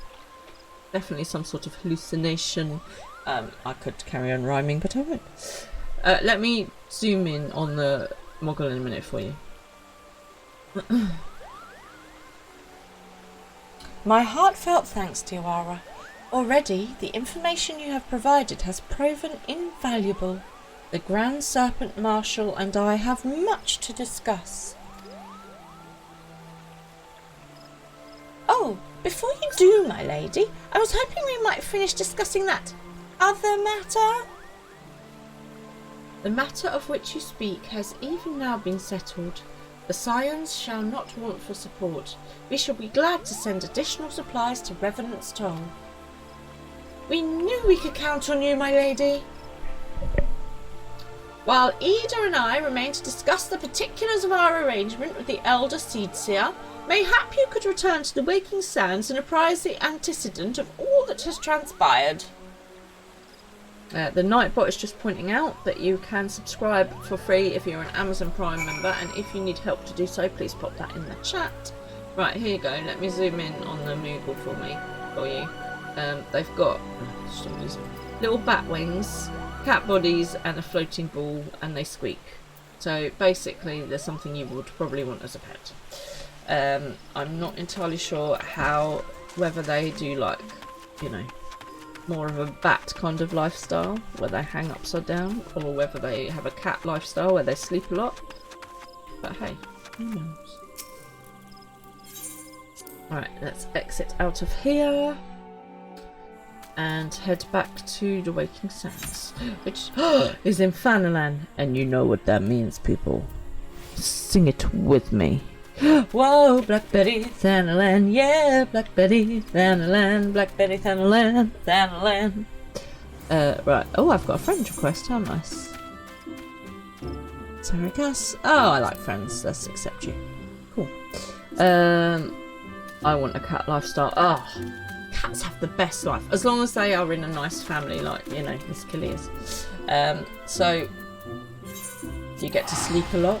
Definitely some sort of hallucination. I could carry on rhyming, but I won't. Let me zoom in on the Moggle in a minute for you. My heartfelt thanks to you, Ara. Already, the information you have provided has proven invaluable. The Grand Serpent Marshal and I have much to discuss. Oh, before you do, my lady, I was hoping we might finish discussing that other matter. The matter of which you speak has even now been settled. The Scions shall not want for support. We shall be glad to send additional supplies to Revenant's Toll. We knew we could count on you, my lady. While Ida and I remain to discuss the particulars of our arrangement with the Elder Seedseer, mayhap you could return to the Waking Sands and apprise the antecedent of all that has transpired. The Nightbot is just pointing out that you can subscribe for free if you're an Amazon Prime member, and if you need help to do so, please pop that in the chat. Right, here you go. Let me zoom in on the Moogle for you. They've got little bat wings, cat bodies, and a floating ball, and they squeak. So basically, there's something you would probably want as a pet. I'm not entirely sure whether they do, like, you know, more of a bat kind of lifestyle where they hang upside down, or whether they have a cat lifestyle where they sleep a lot. But hey, who knows? Alright, let's exit out of here and head back to the Waking Sands, which is in Thanalan, and you know what that means, people. Sing it with me. Whoa, Black Betty, Thanalan, yeah, Black Betty, Thanalan, Black Betty, Thanalan, Thanalan. Right. Oh, I've got a friend request. How nice. Sorry, Gus. Oh, I like friends. Let's accept you. Cool. I want a cat lifestyle. Oh, cats have the best life as long as they are in a nice family, like, you know, Miss Killy is. So you get to sleep a lot.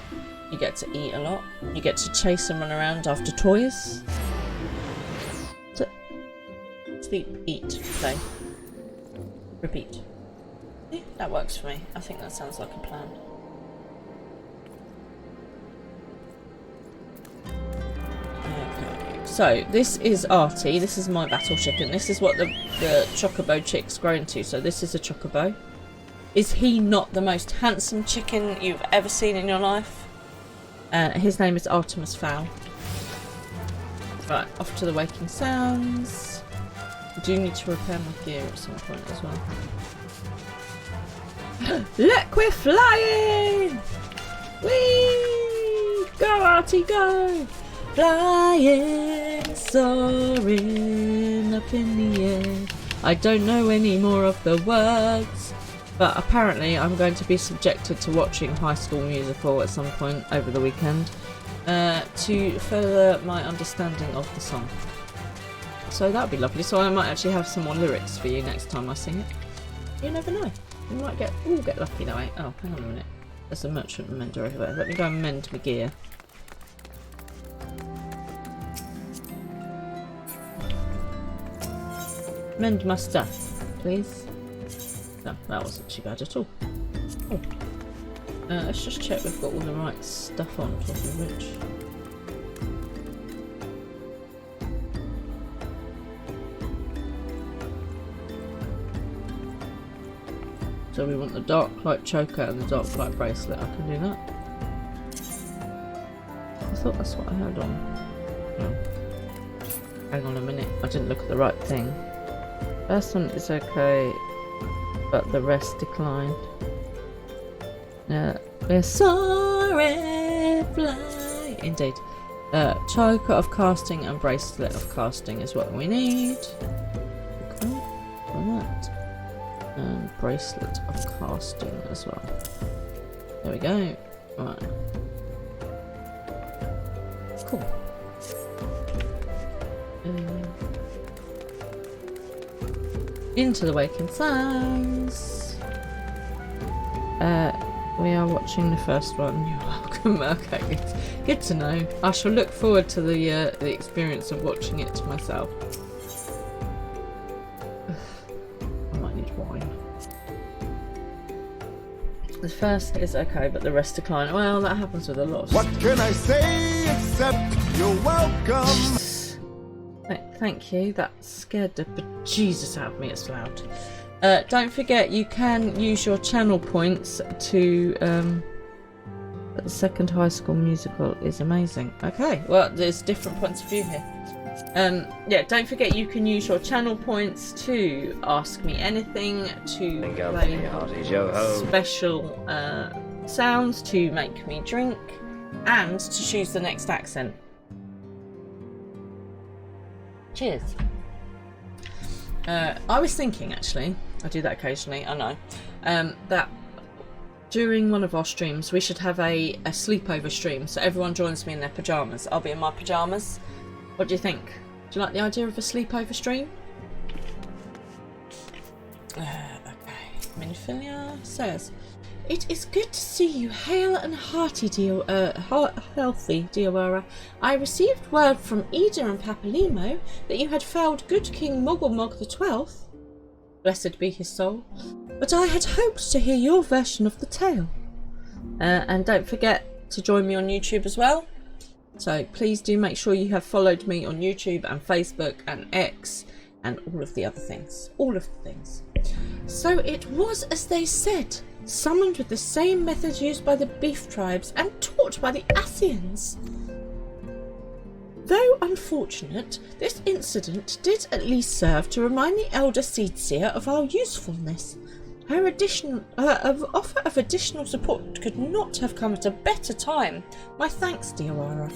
You get to eat a lot. You get to chase and run around after toys. Sleep, eat, play, repeat. Yeah, that works for me. I think that sounds like a plan. Okay. So this is Artie. This is my battle chicken. This is what the chocobo chicks grow into. So this is a chocobo. Is he not the most handsome chicken you've ever seen in your life? His name is Artemis Fowl. Right, off to the Waking Sands. I do need to repair my gear at some point as well. Look, we're flying! Whee! Go, Artie, go! Flying, soaring up in the air. I don't know any more of the words, but apparently I'm going to be subjected to watching High School Musical at some point over the weekend to further my understanding of the song. So that would be lovely. So I might actually have some more lyrics for you next time I sing it. You never know. You might get lucky though, eh? Oh, hang on a minute. There's a merchant mender over there. Let me go and mend my gear. Mend my stuff, please. No, that wasn't too bad at all. Oh. Let's just check we've got all the right stuff on, top of which. So we want the dark light choker and the dark light bracelet. I can do that. I thought that's what I had on. Oh. Hang on a minute, I didn't look at the right thing. First one is okay, but the rest declined. We're soaring, fly. Indeed. Choker of casting and bracelet of casting is what we need. Okay, for that. And bracelet of casting as well. There we go. Right. Cool. Into the Waking Sands. We are watching the first one. You're welcome. Okay, good to know. I shall look forward to the experience of watching it myself. I might need wine. The first is okay, but the rest decline. Well, that happens with a lot of What can I say except you're welcome? Thank you. That scared the bejesus out of me. It's loud. Don't forget, you can use your channel points to. The second High School Musical is amazing. Okay, well, there's different points of view here. Yeah, don't forget you can use your channel points to ask me anything, to play special sounds, to make me drink, and to choose the next accent. Cheers. I was thinking, actually, I do that occasionally, I know, that during one of our streams we should have a sleepover stream, so everyone joins me in their pyjamas. I'll be in my pyjamas. What do you think? Do you like the idea of a sleepover stream? Okay. Minfilia says, "It is good to see you hale and hearty, healthy, Diawara. I received word from Eda and Papalimo that you had felled good King Mogglmog the 12th. Blessed be his soul. But I had hoped to hear your version of the tale. And don't forget to join me on YouTube as well. So please do make sure you have followed me on YouTube and Facebook and X and all of the other things. All of the things. So it was as they said, summoned with the same method used by the Beef Tribes and taught by the Asians. Though unfortunate, this incident did at least serve to remind the Elder Seedseer of our usefulness. Her offer of additional support could not have come at a better time. My thanks, Diawara."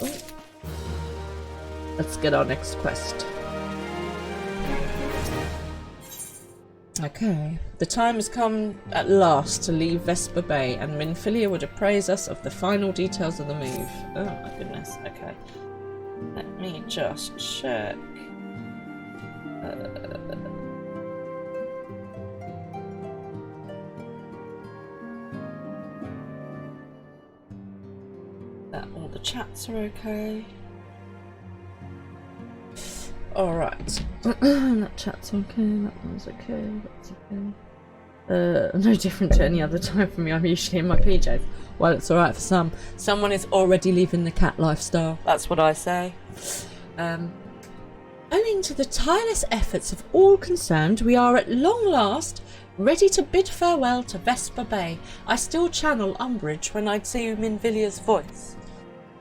Oh. Let's get our next quest. Okay, the time has come at last to leave Vesper Bay, and Minfilia would appraise us of the final details of the move. Oh my goodness, okay. Let me just check. That all the chats are okay. Alright. That chat's okay, that one's okay, that's okay. No different to any other time for me. I'm usually in my PJs. Well, it's alright for some. Someone is already living the cat lifestyle. That's what I say. Owing to the tireless efforts of all concerned, we are at long last ready to bid farewell to Vesper Bay. I still channel umbrage when I see Minfilia's voice.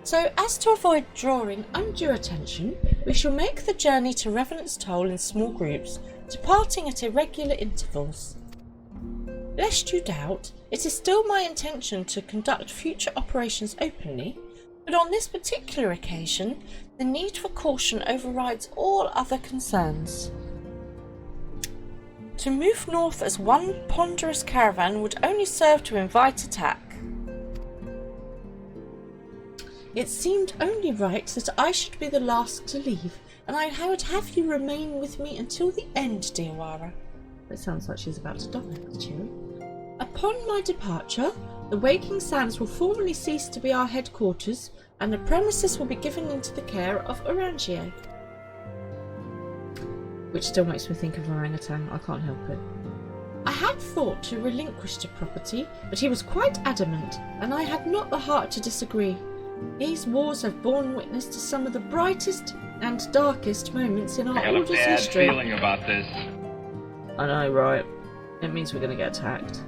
So, as to avoid drawing undue attention, we shall make the journey to Revenant's Toll in small groups, departing at irregular intervals. Lest you doubt, it is still my intention to conduct future operations openly, but on this particular occasion, the need for caution overrides all other concerns. To move north as one ponderous caravan would only serve to invite attack. It seemed only right that I should be the last to leave, and I would have you remain with me until the end, Diawara. It sounds like she's about to die, cheery. Upon my departure, the Waking Sands will formally cease to be our headquarters, and the premises will be given into the care of Orangier. Which still makes me think of orangutan, I can't help it. I had thought to relinquish the property, but he was quite adamant, and I had not the heart to disagree. These wars have borne witness to some of the brightest and darkest moments in our I have a order's bad history. feeling about this. I know, right? It means we're going to get attacked.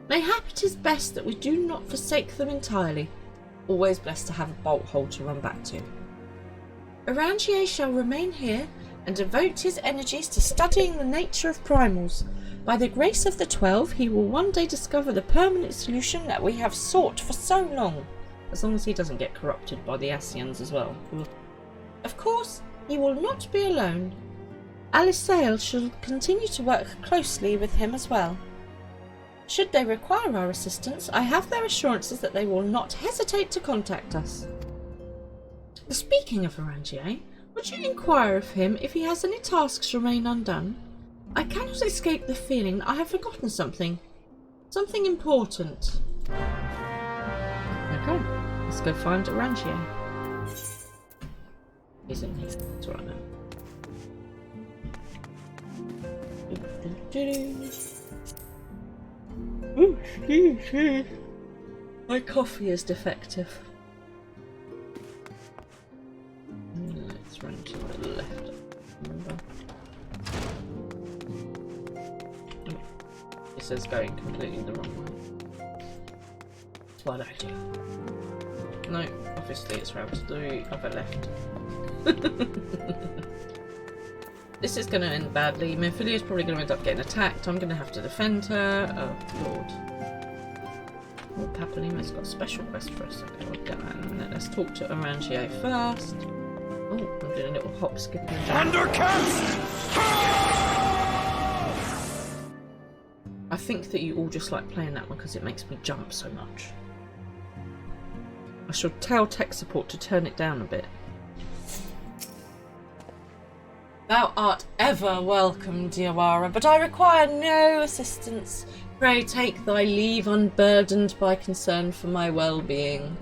Mayhap it is best that we do not forsake them entirely. Always blessed to have a bolt hole to run back to. Orangier shall remain here and devote his energies to studying the nature of primals. By the grace of the 12, he will one day discover the permanent solution that we have sought for so long. as long as he doesn't get corrupted by the Asians as well. Of course, he will not be alone. Alice Sale shall continue to work closely with him as well. Should they require our assistance, I have their assurances that they will not hesitate to contact us. Speaking of Orangier, would you inquire of him if he has any tasks remain undone? I cannot escape the feeling that I have forgotten something. Something important. Okay, let's go find Orangier. He's in his things right now. Ooh, excuse me. My coffee is defective. Let's run to the left. Remember. This is going completely the wrong way. That's what I do. No, obviously it's round to the other left. This is going to end badly. Memphilia probably going to end up getting attacked. I'm going to have to defend her. Oh, Lord. Oh, Papalima's got a special quest for us. Okay, we'll get that in a minute. Let's talk to Orangier first. Oh, I'm doing a little hop, skip, and jump. Undercast! I think that you all just like playing that one because it makes me jump so much. I shall tell tech support to turn it down a bit. Thou art ever welcome, Diawara, but I require no assistance. Pray take thy leave unburdened by concern for my well-being.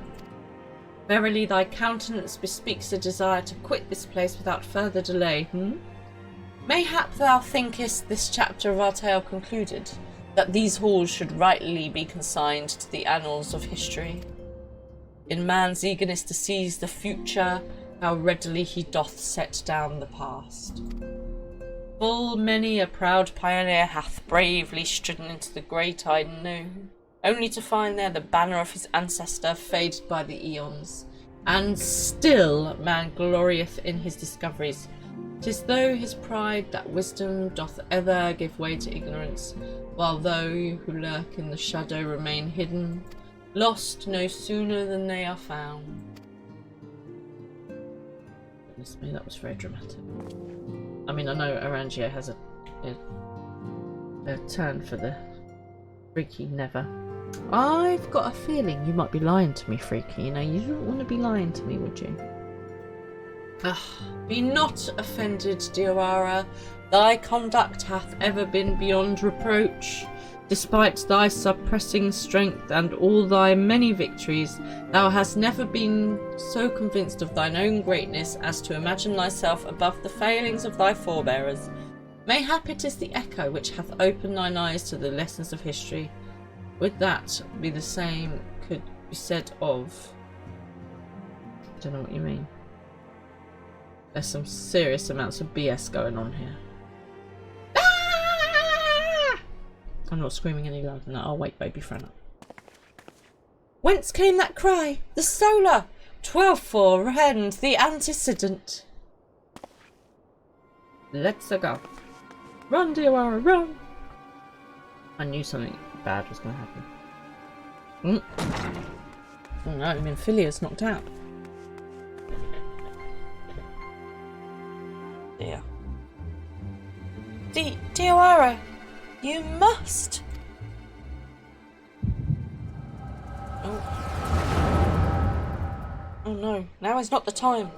Verily thy countenance bespeaks a desire to quit this place without further delay, Mayhap thou thinkest this chapter of our tale concluded, that these halls should rightly be consigned to the annals of history. In man's eagerness to seize the future, how readily he doth set down the past. Full many a proud pioneer hath bravely stridden into the great unknown, only to find there the banner of his ancestor faded by the eons. And still man glorieth in his discoveries. 'Tis though his pride that wisdom doth ever give way to ignorance, while those who lurk in the shadow remain hidden, lost no sooner than they are found. Goodness me, that was very dramatic. I mean, I know Orangier has a turn for the freaky never. I've got a feeling you might be lying to me, Freaky. You know, you wouldn't want to be lying to me, would you? Be not offended, Diawara. Thy conduct hath ever been beyond reproach. Despite thy suppressing strength and all thy many victories, thou hast never been so convinced of thine own greatness as to imagine thyself above the failings of thy forebearers. Mayhap it is the echo which hath opened thine eyes to the lessons of history. Would that be the same could be said of... I don't know what you mean. There's some serious amounts of BS going on here. I'm not screaming any louder than that. I'll wake baby Fran up. Whence came that cry? The solar! 12 forehand the antecedent. Let's go. Run, Diawara, run! I knew something bad was going to happen. Oh no, Memphilea's knocked out. Dear. Diawara! You must! Oh. Oh no, now is not the time.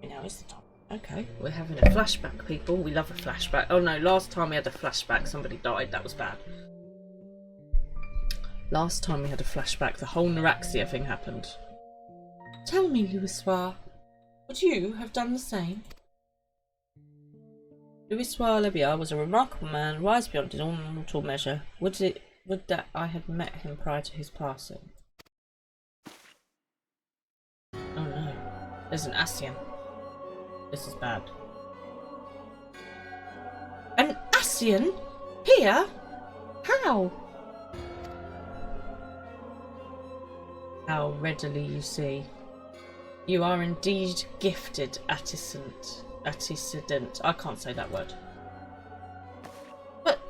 Now is the time. Okay, we're having a flashback, people. We love a flashback. Oh no, last time we had a flashback, somebody died. That was bad. Last time we had a flashback, the whole Neuraxia thing happened. Tell me, Louisoire, would you have done the same? Louisoire Lebiard was a remarkable man, wise beyond his own mortal measure. Would that I had met him prior to his passing. Oh no, there's an Asian. This is bad. An Asian? Here? How? How readily you see. You are indeed gifted, antecedent. I can't say that word. But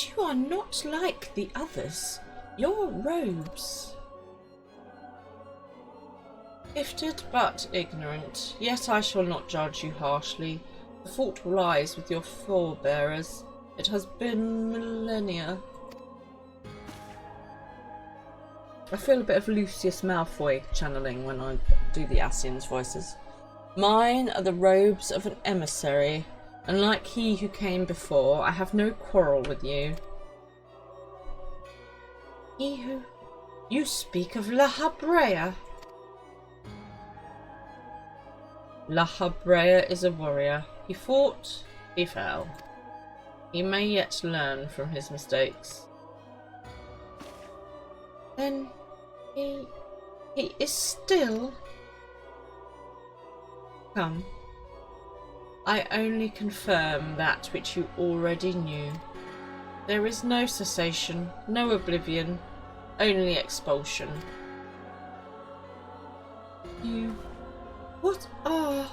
you are not like the others. Your robes. Gifted but ignorant, yet I shall not judge you harshly. The fault lies with your forebearers. It has been millennia. I feel a bit of Lucius Malfoy channeling when I do the Asians voices. Mine are the robes of an emissary, and like he who came before, I have no quarrel with you. He who... You speak of La Habrea. La Habrea is a warrior. He fought, he fell. He may yet learn from his mistakes. Then he is still... Come. I only confirm that which you already knew. There is no cessation, no oblivion, only expulsion. You... What are...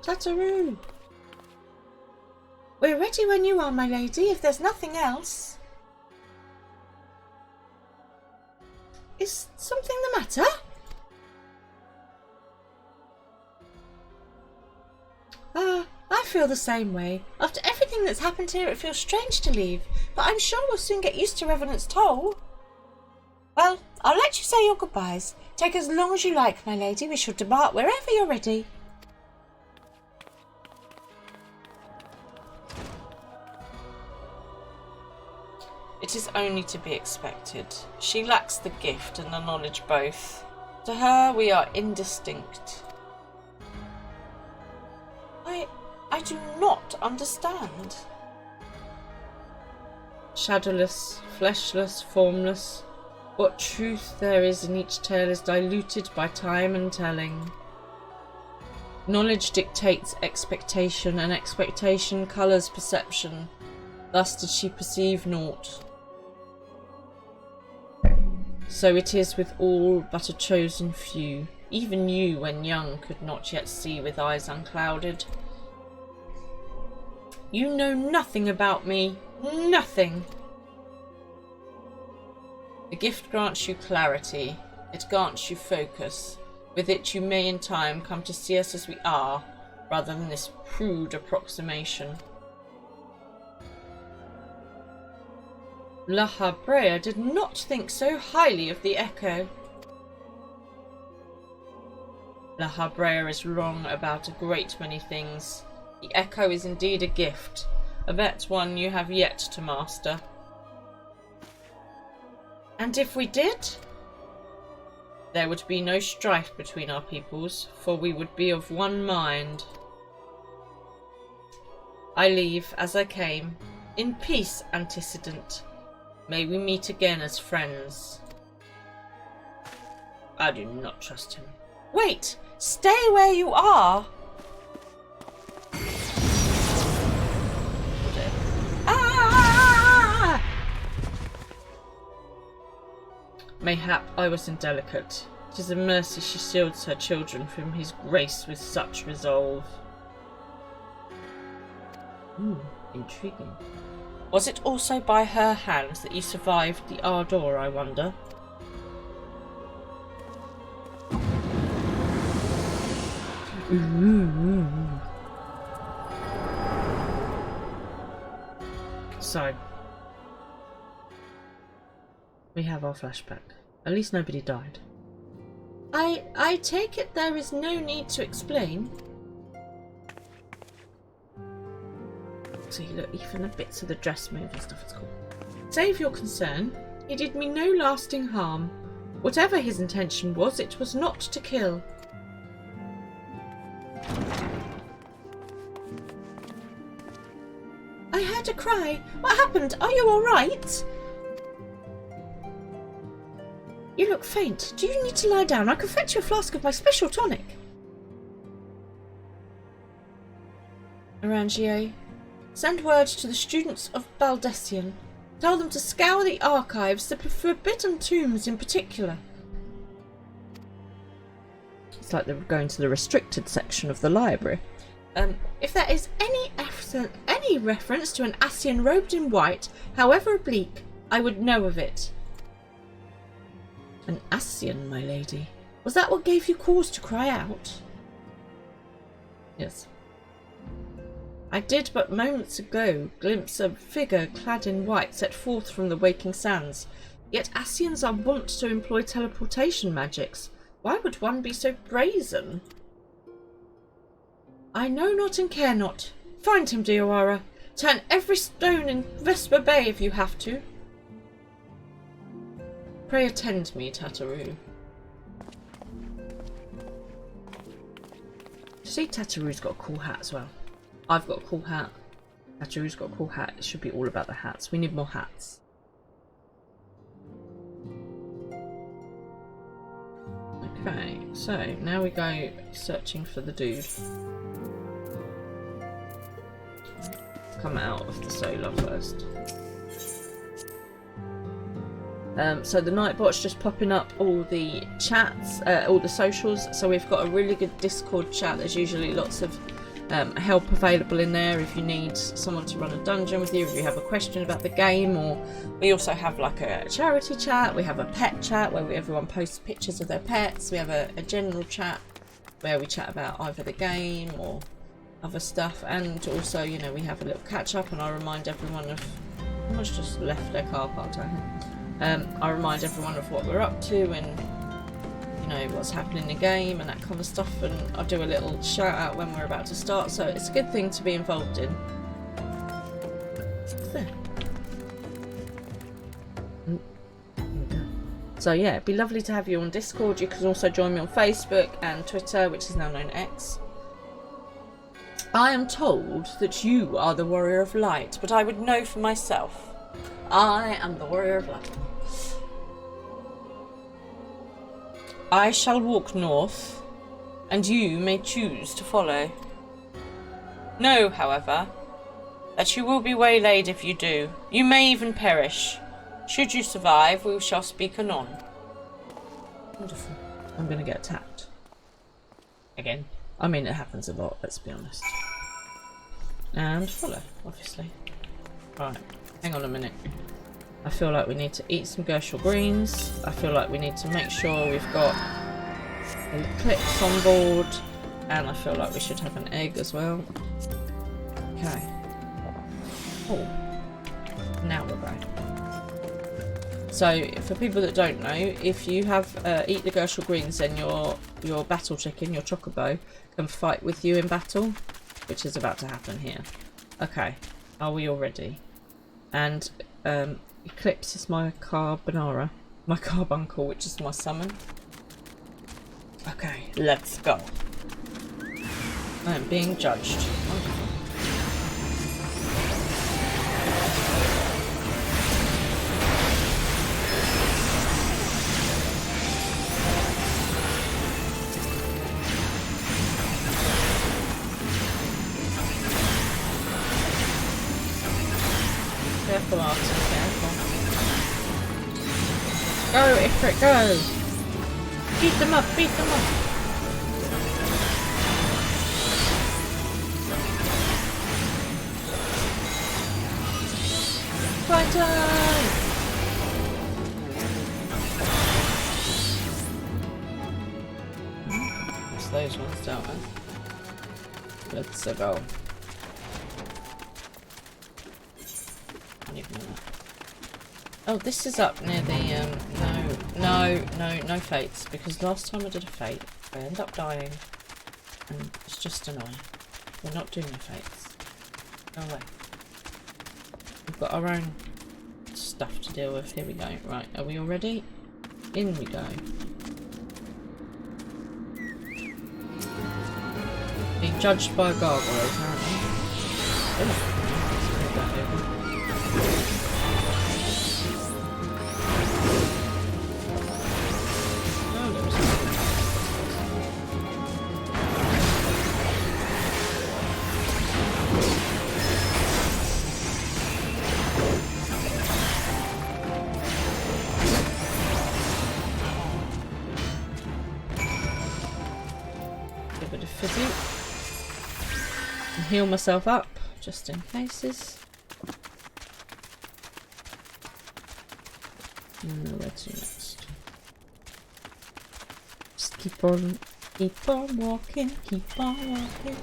Tataroo! We're ready when you are, my lady, if there's nothing else. Is something the matter? I feel the same way. After everything that's happened here, it feels strange to leave, but I'm sure we'll soon get used to Revenant's toll. Well, I'll let you say your goodbyes. Take as long as you like, my lady. We shall depart wherever you're ready. It is only to be expected. She lacks the gift and the knowledge both. To her, we are indistinct. I do not understand. Shadowless, fleshless, formless. What truth there is in each tale is diluted by time and telling. Knowledge dictates expectation, and expectation colours perception. Thus did she perceive naught. So it is with all but a chosen few. Even you, when young, could not yet see with eyes unclouded. You know nothing about me. Nothing. The gift grants you clarity. It grants you focus. With it you may in time come to see us as we are, rather than this prude approximation. La Habrea did not think so highly of the echo. La Habrea is wrong about a great many things. The echo is indeed a gift, albeit one you have yet to master. And if we did? There would be no strife between our peoples, for we would be of one mind. I leave as I came, in peace, antecedent. May we meet again as friends. I do not trust him. Wait! Stay where you are! Ah! Mayhap I was indelicate. 'Tis a mercy she shields her children from his grace with such resolve. Intriguing. Was it also by her hands that you survived the Ardor, I wonder? So, we have our flashback. At least nobody died. I take it there is no need to explain. See, look, even the bits of the dress move and stuff is cool. Save your concern. He did me no lasting harm. Whatever his intention was, it was not to kill. I heard a cry. What happened? Are you all right? You look faint. Do you need to lie down? I can fetch you a flask of my special tonic. Orangier, send word to the students of Baldessian. Tell them to scour the archives, the forbidden tombs in particular. It's like they're going to the restricted section of the library. If there is any any reference to an Ascian robed in white, however oblique, I would know of it. An Ascian, my lady. Was that what gave you cause to cry out? Yes. I did but moments ago glimpse a figure clad in white set forth from the waking sands. Yet Ascians are wont to employ teleportation magics. Why would one be so brazen? I know not and care not. Find him, Diawara. Turn every stone in Vesper Bay if you have to. Pray attend me, Tataroo. See, Tataroo's got a cool hat as well. I've got a cool hat. Tataroo's got a cool hat. It should be all about the hats. We need more hats. Okay, so now we go searching for the dude. Come out of the solar first. So the Nightbot's just popping up all the chats, all the socials. So we've got a really good Discord chat. There's usually lots of help available in there if you need someone to run a dungeon with you, if you have a question about the game, or we also have like a charity chat. We have a pet chat where everyone posts pictures of their pets. We have a general chat where we chat about either the game or other stuff, and also, you know, we have a little catch up, and I remind everyone of, someone's just left their car parked out here. I remind everyone of what we're up to and, you know, what's happening in the game and that kind of stuff, and I do a little shout out when we're about to start, so it's a good thing to be involved in. So yeah, it'd be lovely to have you on Discord. You can also join me on Facebook and Twitter, which is now known X. I am told that you are the Warrior of Light, but I would know for myself. I am the Warrior of Light. I shall walk north, and you may choose to follow. Know, however, that you will be waylaid if you do. You may even perish. Should you survive, we shall speak anon. Wonderful. I'm going to get attacked. Again. I mean, it happens a lot, let's be honest. And follow, obviously. Right, hang on a minute. I feel like we need to eat some Gershel greens. I feel like we need to make sure we've got clips on board. And I feel like we should have an egg as well. Okay. Oh. Now we're going. So, for people that don't know, if you have eat the Gershel greens, then your battle chicken, your chocobo, can fight with you in battle, which is about to happen here. Okay, are we all ready? And Eclipse is my carbonara, my carbuncle, which is my summon. Okay, let's go. I am being judged. Wonderful. Careful, Martin, careful. Go, Ifrit, go! Beat them up, beat them up! Fight time! It's those ones, don't we? Let's go. Oh, this is up near the, no fates, because last time I did a fate, I ended up dying, and it's just annoying. We're not doing the fates. Go away. We've got our own stuff to deal with. Here we go. Right, are we all ready? In we go. Being judged by a gargoyle, apparently. Oh, heal myself up just in cases. Where to next? Just keep on walking, keep on walking.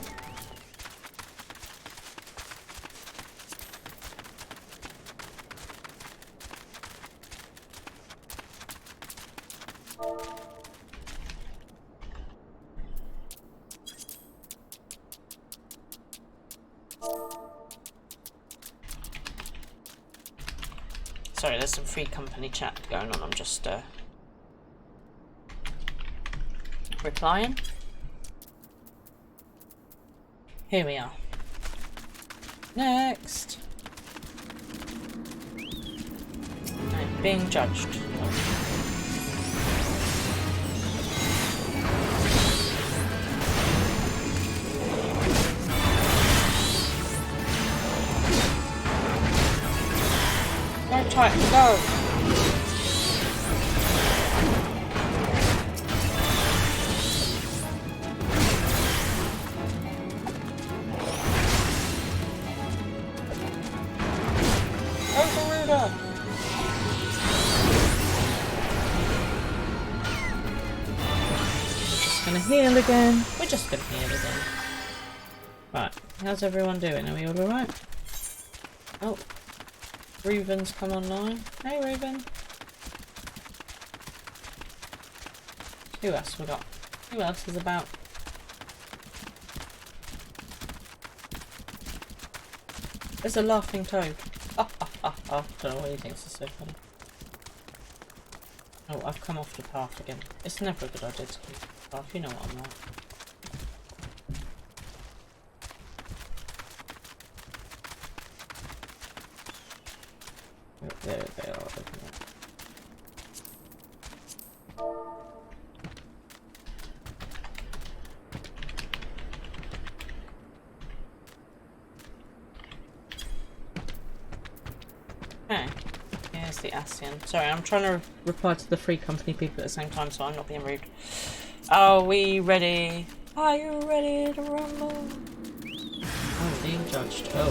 Sorry, there's some free company chat going on. I'm just replying. Here we are. Next. I'm being judged. Go Titan, go! Heal again. We're just gonna heal again. Right, how's everyone doing? Are we all alright? Oh, Reuben's come online. Hey Reuben. Who else we got? Who else is about? There's a laughing toad. Oh, don't know what he thinks is so funny. Oh, I've come off the path again. It's never a good idea to keep the path, you know what I'm like. Oh, there they are, isn't it? Okay. Here's the ASEAN. Sorry, I'm trying to reply to the free company people at the same time, so I'm not being rude. Are we ready? Are you ready to rumble? I'm being judged. Oh,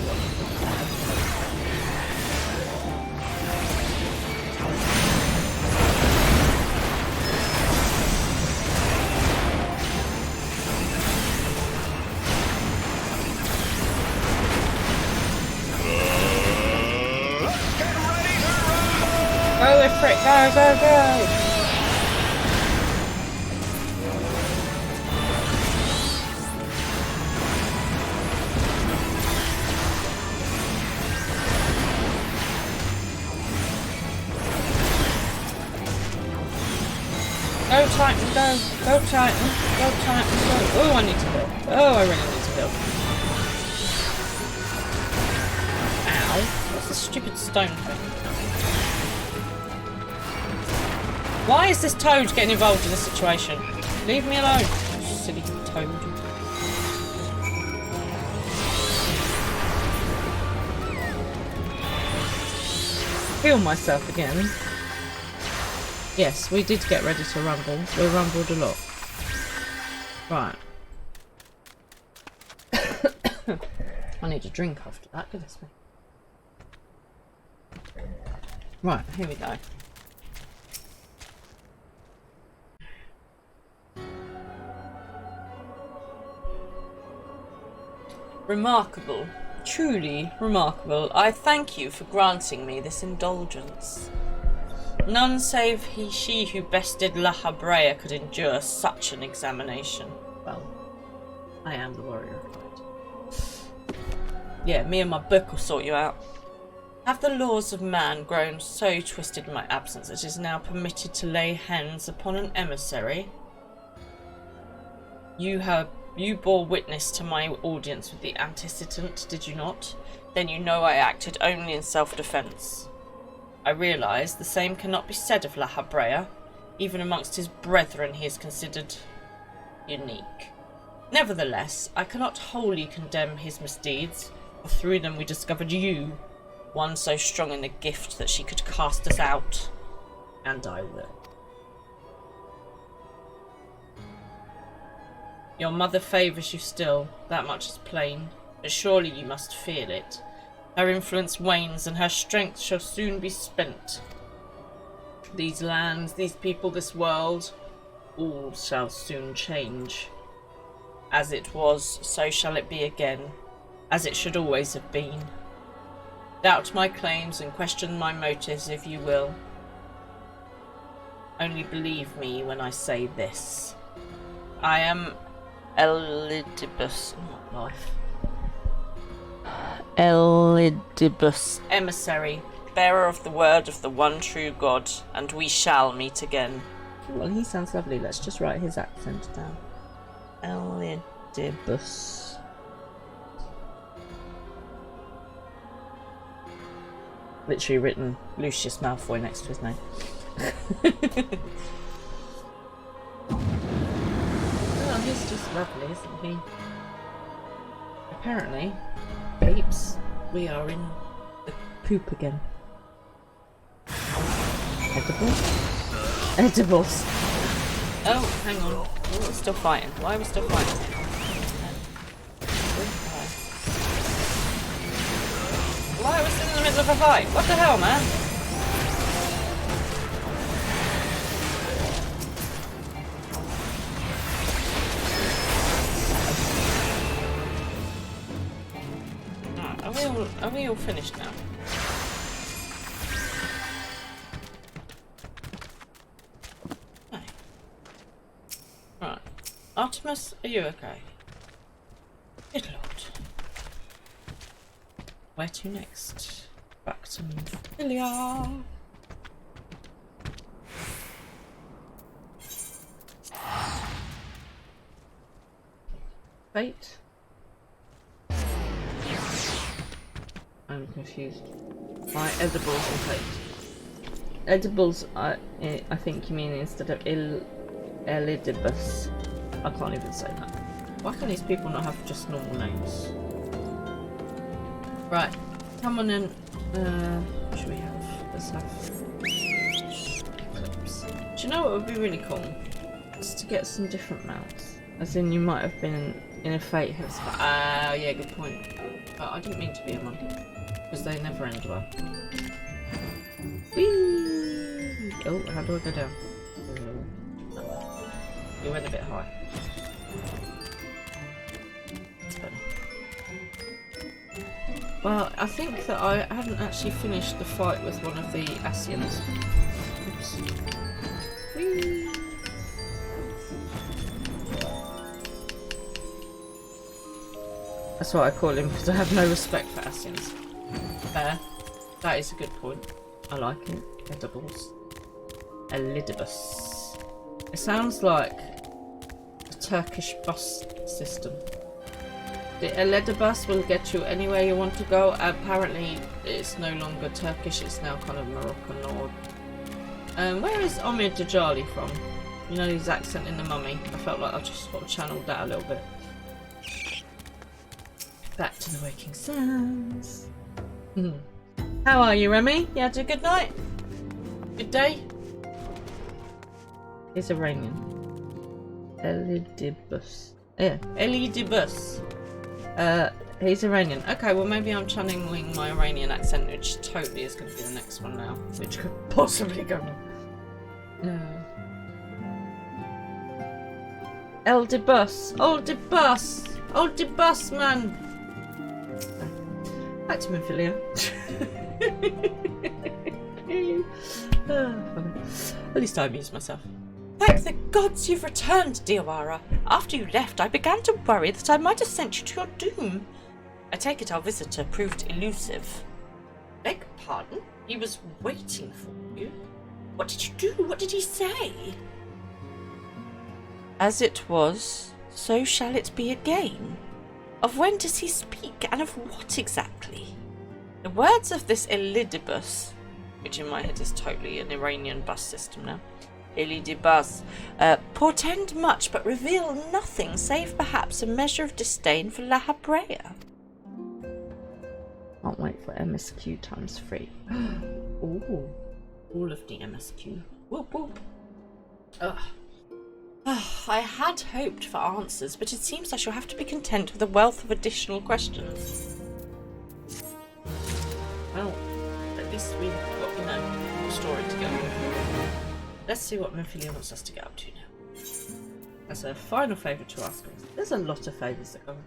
go with frick, go, go, go! Go Titan, go! Go Titan! Go Titan, go! Oh, I need to heal. Oh, I really need to heal. Ow. What's this stupid stone thing? Why is this toad getting involved in this situation? Leave me alone, silly toad. Heal myself again. Yes, we did get ready to rumble. We rumbled a lot. Right. I need a drink after that, goodness me. Right, here we go. Remarkable, truly remarkable. I thank you for granting me this indulgence. None save she who bested La Habrea could endure such an examination. Well, I am the warrior of light. Yeah, me and my book will sort you out. Have the laws of man grown so twisted in my absence that it is now permitted to lay hands upon an emissary? You bore witness to my audience with the antecedent, did you not? Then you know I acted only in self-defence. I realise the same cannot be said of La Habrea. Even amongst his brethren he is considered unique. Nevertheless, I cannot wholly condemn his misdeeds, for through them we discovered you, one so strong in the gift that she could cast us out. And I will. Your mother favours you still, that much is plain. but surely you must feel it. Her influence wanes, and her strength shall soon be spent. These lands, these people, this world, all shall soon change. As it was, so shall it be again, as it should always have been. Doubt my claims and question my motives if you will. Only believe me when I say this. I am Elidibus. Oh, my life. Elidibus, emissary, bearer of the word of the one true God, and we shall meet again. Well, he sounds lovely. Let's just write his accent down. Elidibus. Literally written Lucius Malfoy next to his name. Oh, he's just lovely, isn't he? Apparently, peeps, we are in the poop again. Edibles? Edibles. Oh, hang on. Oh, we're still fighting. Why are we still fighting? Why are we still in the middle of a fight? What the hell, man? Are we all finished now? No. Right. Artemis, are you okay? Good lord. Where to next? Back to Filia. Fate? I'm confused. My edibles and fate. Edibles, I think you mean instead of Elidibus. I can't even say that. Why can these people not have just normal names? Right, come on in. What should we have? Let's have Eclipse. Do you know what would be really cool? Is to get some different mounts. As in, you might have been in a fate house. Ah, yeah, good point. But I didn't mean to be a monkey. Because they never end well. Whee! Oh, how do I go down? You went a bit high. Well, I think that I haven't actually finished the fight with one of the Asians. Oops. Whee! That's what I call him, because I have no respect for Asians. Fair. That is a good point. I like it. Edibles. Elidibus. It sounds like a Turkish bus system. The Elidibus will get you anywhere you want to go. Apparently, it's no longer Turkish, it's now kind of Moroccan or... where is Omid Dajali from? You know his accent in The Mummy. I felt like I just sort of channeled that a little bit. Back to the waking sounds. How are you, Remy? You had a good night? Good day? It's Iranian. Elidibus. Yeah, Elidibus. He's Iranian. Okay, well maybe I'm channeling my Iranian accent, which totally is going to be the next one now. Which could possibly go wrong. No. Eldibus! Oldibus! Oldibus, man! Back to Mephilia. At least I amused myself. Thank the gods you've returned, Diawara. After you left, I began to worry that I might have sent you to your doom. I take it our visitor proved elusive. Beg pardon? He was waiting for you? What did you do? What did he say? As it was, so shall it be again. Of when does he speak, and of what exactly? The words of this Elidibus, which in my head is totally an Iranian bus system now, Elidibus, portend much but reveal nothing save perhaps a measure of disdain for La Habrea. Can't wait for MSQ times 3. Ooh, all of the MSQ. Whoop whoop. Ugh. I had hoped for answers, but it seems I shall have to be content with a wealth of additional questions. Well, at least we've got, a story to go with. Let's see what Minfilia wants us to get up to now. As a final favour to ask us. There's a lot of favours that go on.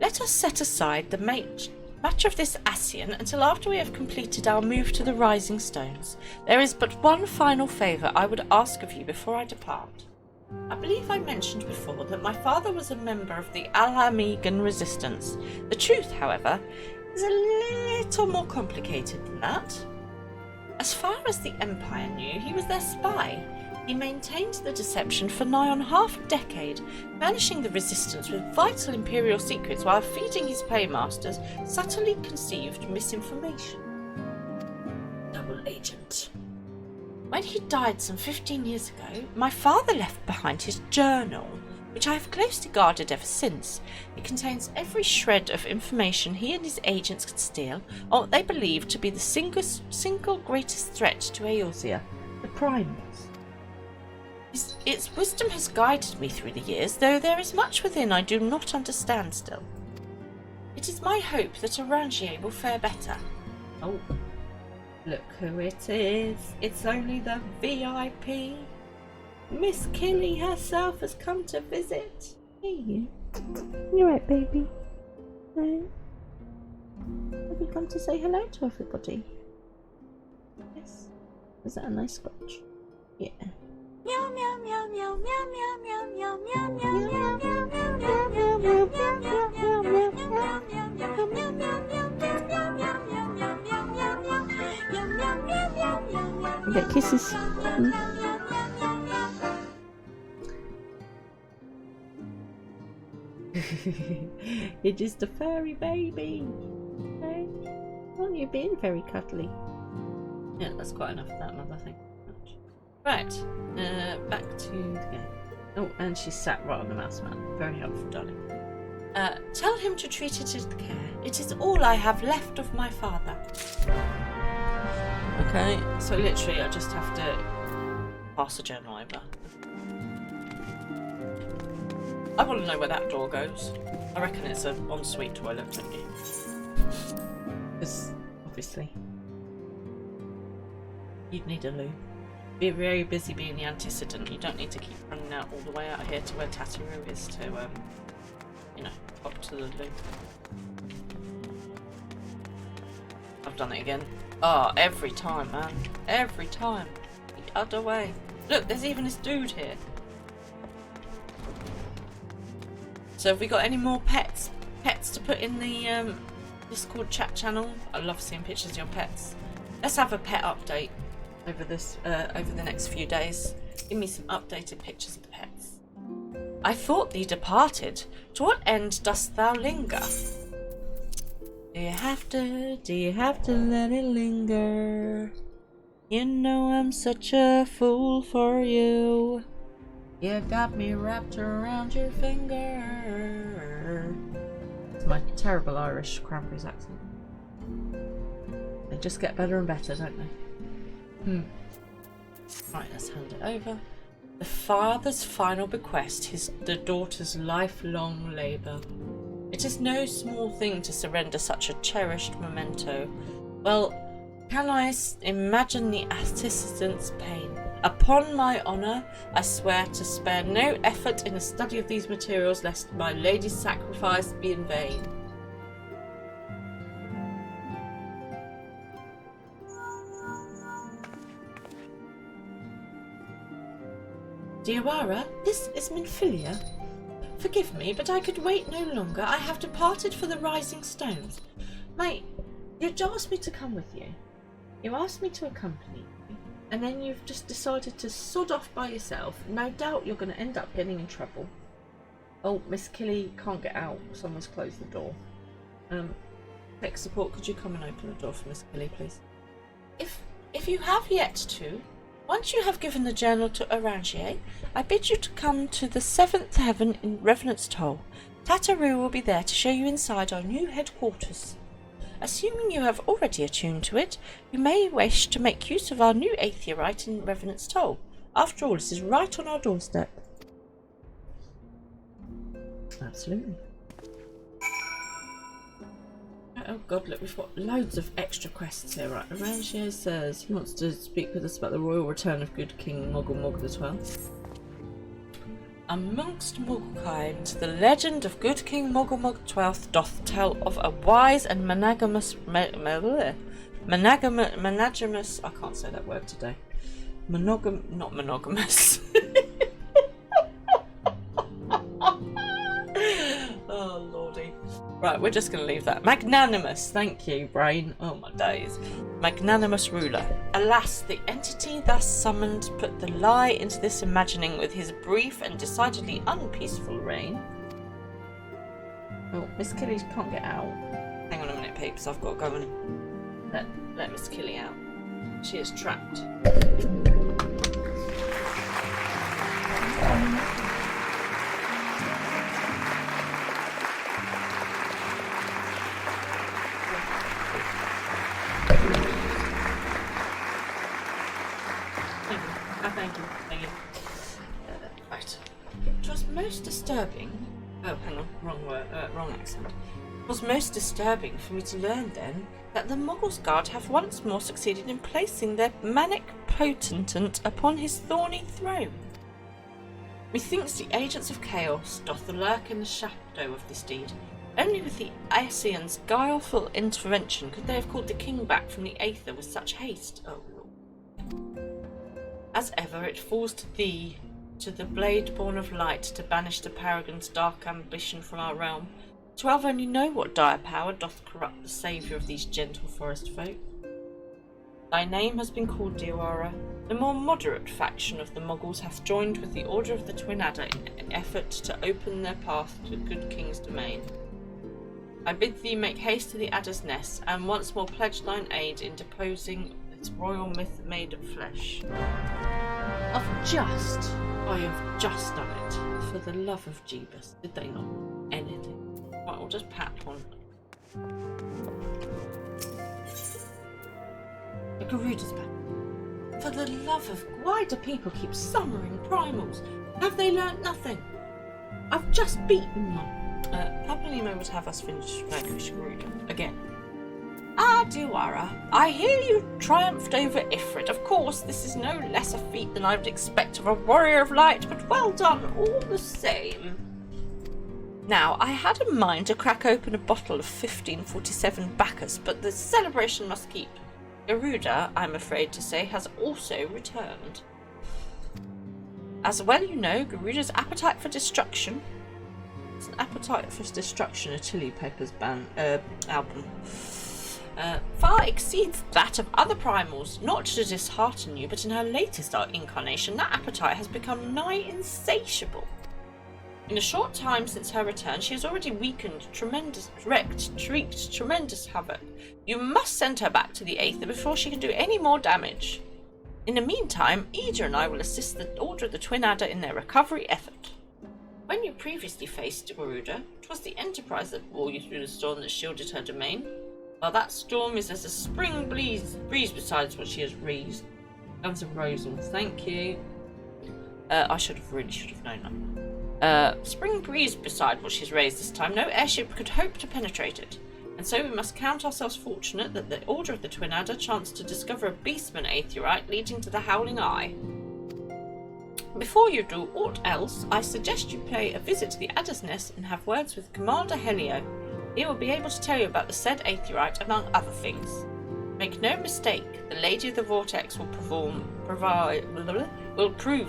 Let us set aside the matter of this Ascian until after we have completed our move to the Rising Stones. There is but one final favour I would ask of you before I depart. I believe I mentioned before that my father was a member of the Alamegan resistance. The truth, however, is a little more complicated than that. As far as the Empire knew, he was their spy. He maintained the deception for nigh on half a decade, furnishing the resistance with vital Imperial secrets while feeding his paymasters subtly conceived misinformation. Double agent. When he died some 15 years ago, my father left behind his journal, which I have closely guarded ever since. It contains every shred of information he and his agents could steal on what they believed to be the single greatest threat to Eorzea, the Primals. Its wisdom has guided me through the years, though there is much within I do not understand still. It is my hope that Orangier will fare better. Oh, look who it is. It's only the VIP. Miss Killy herself has come to visit. Hey, you right, baby? No? Have you come to say hello to everybody? Yes. Is that a nice scratch? Yeah. Meow meow meow meow meow meow meow meow meow meow meow meow. Get kisses. You're just a furry baby. Okay? Well, you're being very cuddly. Yeah, that's quite enough of that mother thing. Right, back to the game. Oh, and she sat right on the mouse mat. Very helpful, darling. Tell him to treat it with care. It is all I have left of my father. Okay, so literally I just have to pass the journal over. I want to know where that door goes. I reckon it's an ensuite toilet, don't you? Because, obviously, you'd need a loo. Be very busy being the antecedent. You don't need to keep running out all the way out here to where Tataru is to, pop to the loo. I've done it again. Oh, every time, man. Every time. The other way. Look, there's even this dude here. So have we got any more pets? Pets to put in the Discord chat channel? I love seeing pictures of your pets. Let's have a pet update over the next few days. Give me some updated pictures of the pets. I thought thee departed. To what end dost thou linger? Do you have to let it linger? You know I'm such a fool for you. You got me wrapped around your finger. It's my terrible Irish Cranberries accent. They just get better and better, don't they? Right, let's hand it over. The father's final bequest, the daughter's lifelong labour. It is no small thing to surrender such a cherished memento. Well, can I imagine the assistant's pain? Upon my honour, I swear to spare no effort in the study of these materials, lest my lady's sacrifice be in vain. Diawara, this is Minfilia. Forgive me, but I could wait no longer. I have departed for the Rising Stones. Mate, you asked me to come with you. You asked me to accompany you, and then you've just decided to sod off by yourself. No doubt you're going to end up getting in trouble. Oh, Miss Killy can't get out. Someone's closed the door. Tech support, could you come and open the door for Miss Killy, please? If you have yet to, once you have given the journal to Orangier, I bid you to come to the 7th heaven in Revenant's Toll. Tataru will be there to show you inside our new headquarters. Assuming you have already attuned to it, you may wish to make use of our new aetherite in Revenant's Toll. After all, it is right on our doorstep. Absolutely. Oh god, look, we've got loads of extra quests here. Right, Arangio says he wants to speak with us about the royal return of good King Moggle Mog the 12th. Amongst Mogglekind, the legend of good King Moggle Mog the 12th doth tell of a wise and monogamous, I can't say that word today. Not monogamous. Oh lordy. Right, we're just going to leave that. Magnanimous, thank you, brain. Oh my days. Magnanimous ruler. Alas, the entity thus summoned put the lie into this imagining with his brief and decidedly unpeaceful reign. Oh, Miss Killy can't get out. Hang on a minute, peeps. I've got to go and let Miss Killy out. She is trapped. Thank you. Right. It was most disturbing. Oh, hang on, wrong accent. It was most disturbing for me to learn then that the Muggles Guard have once more succeeded in placing their manic potentate upon his thorny throne. Methinks the agents of chaos doth lurk in the shadow of this deed. Only with the Asians' guileful intervention could they have called the king back from the Aether with such haste. Oh Lord. As ever, it falls to thee, to the blade born of light, to banish the paragon's dark ambition from our realm. 12 only know what dire power doth corrupt the saviour of these gentle forest folk. Thy name has been called Diawara. The more moderate faction of the Muggles hath joined with the Order of the Twin Adder in an effort to open their path to the good king's domain. I bid thee make haste to the Adder's Nest, and once more pledge thine aid in deposing its royal myth made of flesh. I have just done it. For the love of Jeebus, did they not? Anything. Right, we'll just pat one. The Garuda's back. For the love of... Why do people keep summoning primals? Have they learnt nothing? I've just beaten one. Papa Nemo would have us finish Vanquish Garuda again. Ah, Diawara, I hear you triumphed over Ifrit. Of course, this is no less a feat than I would expect of a warrior of light, but well done all the same. Now, I had in mind to crack open a bottle of 1547 Bacchus, but the celebration must keep. Garuda, I'm afraid to say, has also returned. As well you know, Garuda's appetite for destruction... It's an appetite for destruction, a Chili Peppers album. Far exceeds that of other primals. Not to dishearten you, but in her latest incarnation, that appetite has become nigh insatiable. In a short time since her return, she has already wreaked tremendous havoc. You must send her back to the Aether before she can do any more damage. In the meantime, Ida and I will assist the Order of the Twin Adder in their recovery effort. When you previously faced Garuda, 'twas the Enterprise that bore you through the storm that shielded her domain. Well, that storm is as a spring breeze besides what she has raised. Guns N' Roses, thank you. I should have known that. Spring breeze beside what she's raised this time, no airship could hope to penetrate it. And so we must count ourselves fortunate that the Order of the Twin Adder chanced to discover a beastman aetheryte leading to the Howling Eye. Before you do aught else, I suggest you pay a visit to the Adder's Nest and have words with Commander Helio. He will be able to tell you about the said aetheryte, among other things. Make no mistake, the Lady of the Vortex will prove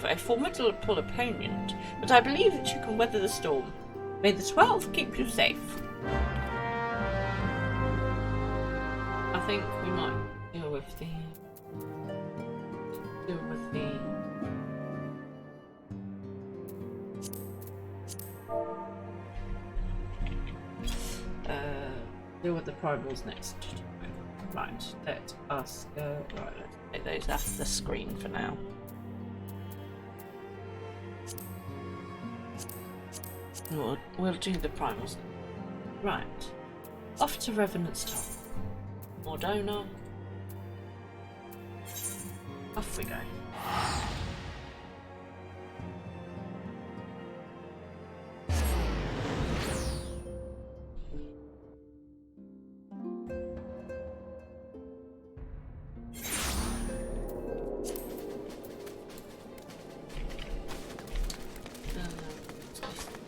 a formidable opponent, but I believe that you can weather the storm. May the 12th keep you safe. I think we might deal with the primals next. Right, let us go. Right, let's take those off the screen for now. We'll do the primals. Right, off to Revenant's Top. Mordona. Off we go.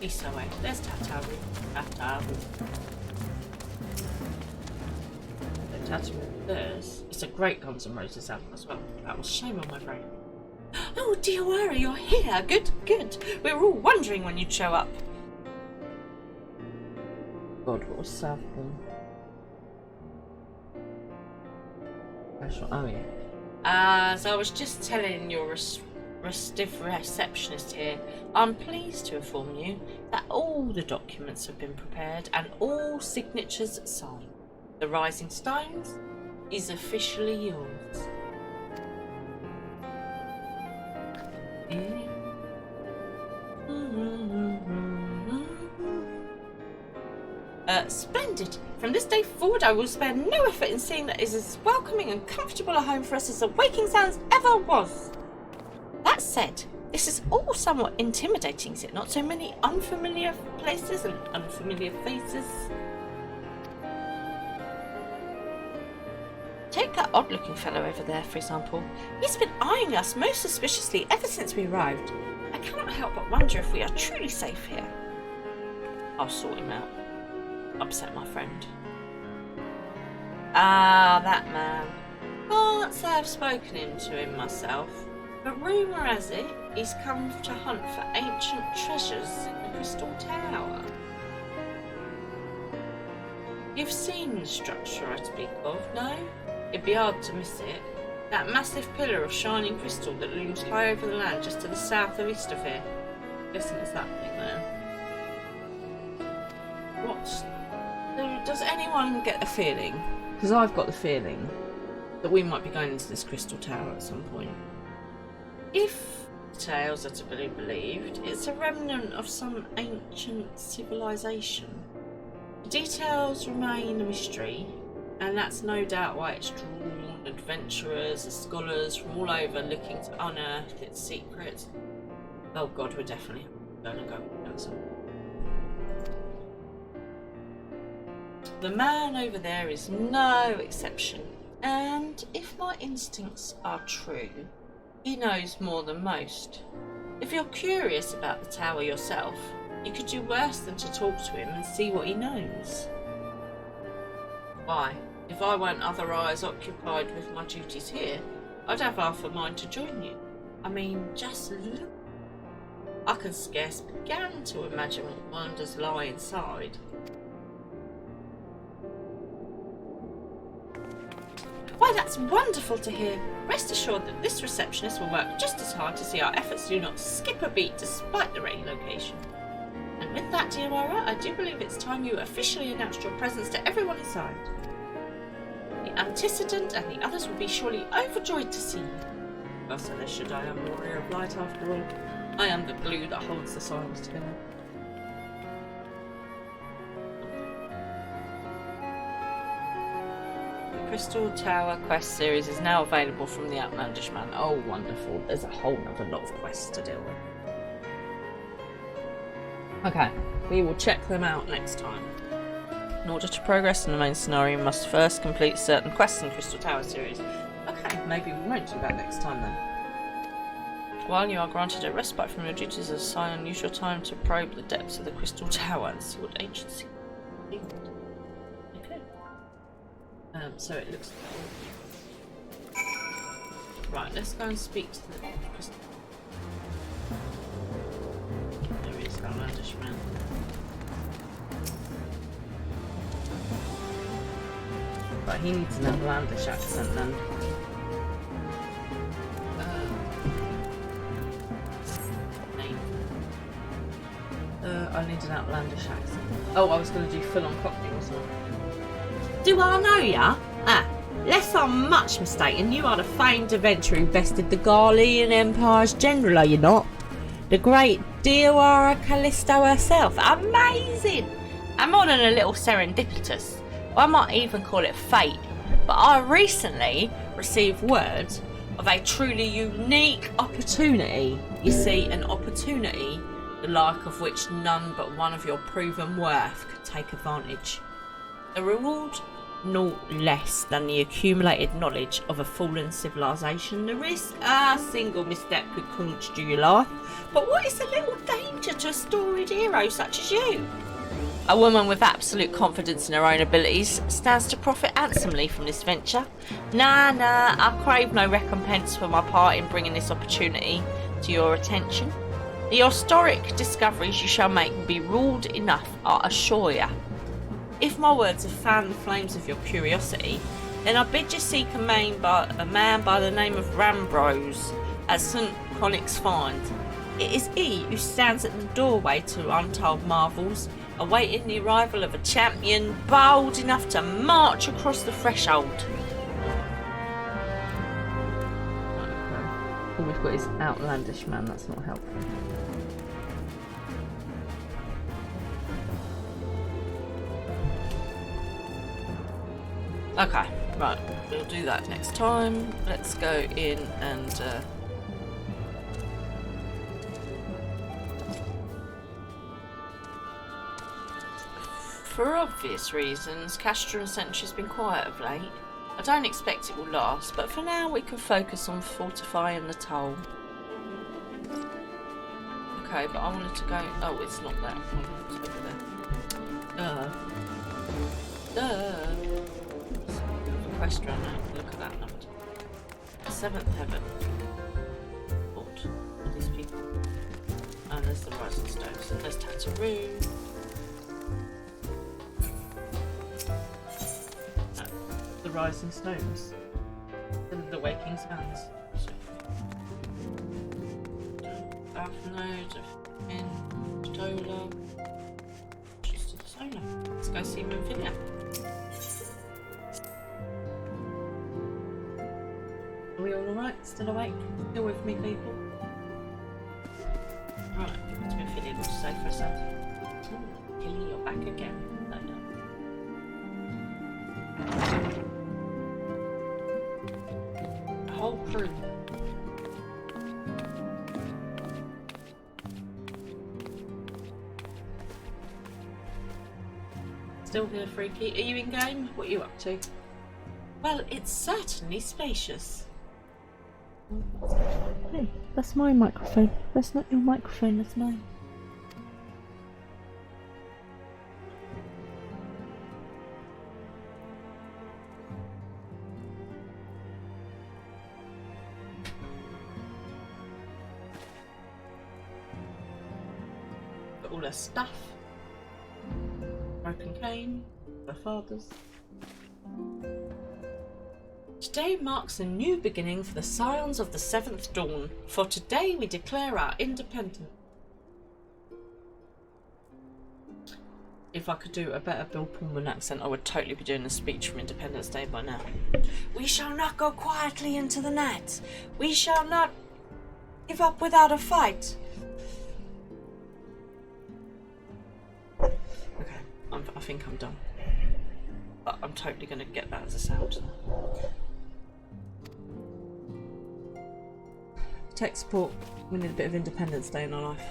East away. There's Tataru. Tataru. The Tataru there's. It's a great Guns N' Roses album as well. That was shame on my brain. Oh, Diawara, you're here. Good, good. We were all wondering when you'd show up. God, what was Southbourne? Oh, yeah. As I was just telling your restive receptionist here, I'm pleased to inform you that all the documents have been prepared and all signatures signed. The Rising Stones is officially yours. Splendid. From this day forward, I will spare no effort in seeing that it is as welcoming and comfortable a home for us as the Waking Sands ever was. That said, this is all somewhat intimidating, is it not? So many unfamiliar places and unfamiliar faces. Take that odd-looking fellow over there, for example. He's been eyeing us most suspiciously ever since we arrived. I cannot help but wonder if we are truly safe here. I'll sort him out. Upset my friend. Ah, that man. Can't say I've spoken to him myself, but rumour has it he's come to hunt for ancient treasures in the Crystal Tower. You've seen the structure I speak of, no? It'd be hard to miss it. That massive pillar of shining crystal that looms high over the land just to the south of east of here. Guessing it's that thing there. Does anyone get a feeling? Because I've got the feeling that we might be going into this crystal tower at some point. If the tales are to be believed, it's a remnant of some ancient civilization. The details remain a mystery, and that's no doubt why it's drawn adventurers and scholars from all over looking to unearth its secrets. Oh God, we're definitely going to go with some. The man over there is no exception, and if my instincts are true, he knows more than most. If you're curious about the tower yourself, you could do worse than to talk to him and see what he knows. Why, if I weren't otherwise occupied with my duties here, I'd have half a mind to join you. I mean, just look. I can scarce begin to imagine what wonders lie inside. Why, that's wonderful to hear. Rest assured that this receptionist will work just as hard to see our efforts do not skip a beat despite the rainy location. And with that, dear Aura, I do believe it's time you officially announced your presence to everyone inside. The antecedent and the others will be surely overjoyed to see you. Well, so they should. I am a warrior of light after all. I am the glue that holds the silence together. Crystal Tower quest series is now available from the Outlandish Man. Oh, wonderful. There's a whole other lot of quests to deal with. Okay, we will check them out next time. In order to progress in the main scenario, you must first complete certain quests in Crystal Tower series. Okay, maybe we won't do that next time then. While you are granted a respite from your duties, assign unusual time to probe the depths of the Crystal Tower and see what agency. So it looks like... Right, let's go and speak to the crystal. There is Outlandish Man. But he needs an outlandish accent then. I need an outlandish accent. Oh, I was going to do full on Cockney, wasn't I? Do I know ya? Lest I'm much mistaken, you are the famed adventurer who bested the Garlean Empire's general, are you not? The great Diawara Callisto herself. Amazing! I'm more than a little serendipitous. I might even call it fate. But I recently received word of a truly unique opportunity. You see, an opportunity the like of which none but one of your proven worth could take advantage. The reward no less than the accumulated knowledge of a fallen civilization. There is a single misstep could conjure your life, but what is a little danger to a storied hero such as you? A woman with absolute confidence in her own abilities stands to profit handsomely from this venture. Nah, I crave no recompense for my part in bringing this opportunity to your attention. The historic discoveries you shall make will be ruled enough, I assure you. If my words have fanned the flames of your curiosity, then I bid you seek a man by the name of Rambrose at St. Connick's Find. It is he who stands at the doorway to untold marvels, awaiting the arrival of a champion bold enough to march across the threshold. All we've got is outlandish man, that's not helpful. Okay, right, we'll do that next time. Let's go in and for obvious reasons, Castrum Sentry's been quiet of late. I don't expect it will last, but for now we can focus on fortifying the toll. Okay, but I wanted to go... Oh, it's not that. It's over there. Quest runner. Look at that number. 7th heaven. All these people. And there's the rising stones. And there's Tatooine. No, the rising stones. And the waking sands. Alpha node in Stola. She's to the solar. Let's go see Monfilia. Are we all alright? Still awake? Still with me, people? Right, let's go Philly. What to say for a sec? Philly, you're back again. No. The whole crew. Still here, Freaky? Are you in game? What are you up to? Well, it's certainly spacious. Hey, that's my microphone. That's not your microphone, that's mine. Got all her stuff. Broken cane. Her father's. Today marks a new beginning for the Scions of the 7th Dawn, for today we declare our independence. If I could do a better Bill Pullman accent, I would totally be doing a speech from Independence Day by now. We shall not go quietly into the night. We shall not give up without a fight. Okay, I think I'm done. But I'm totally going to get that as a sound. Tech support, we need a bit of Independence Day in our life.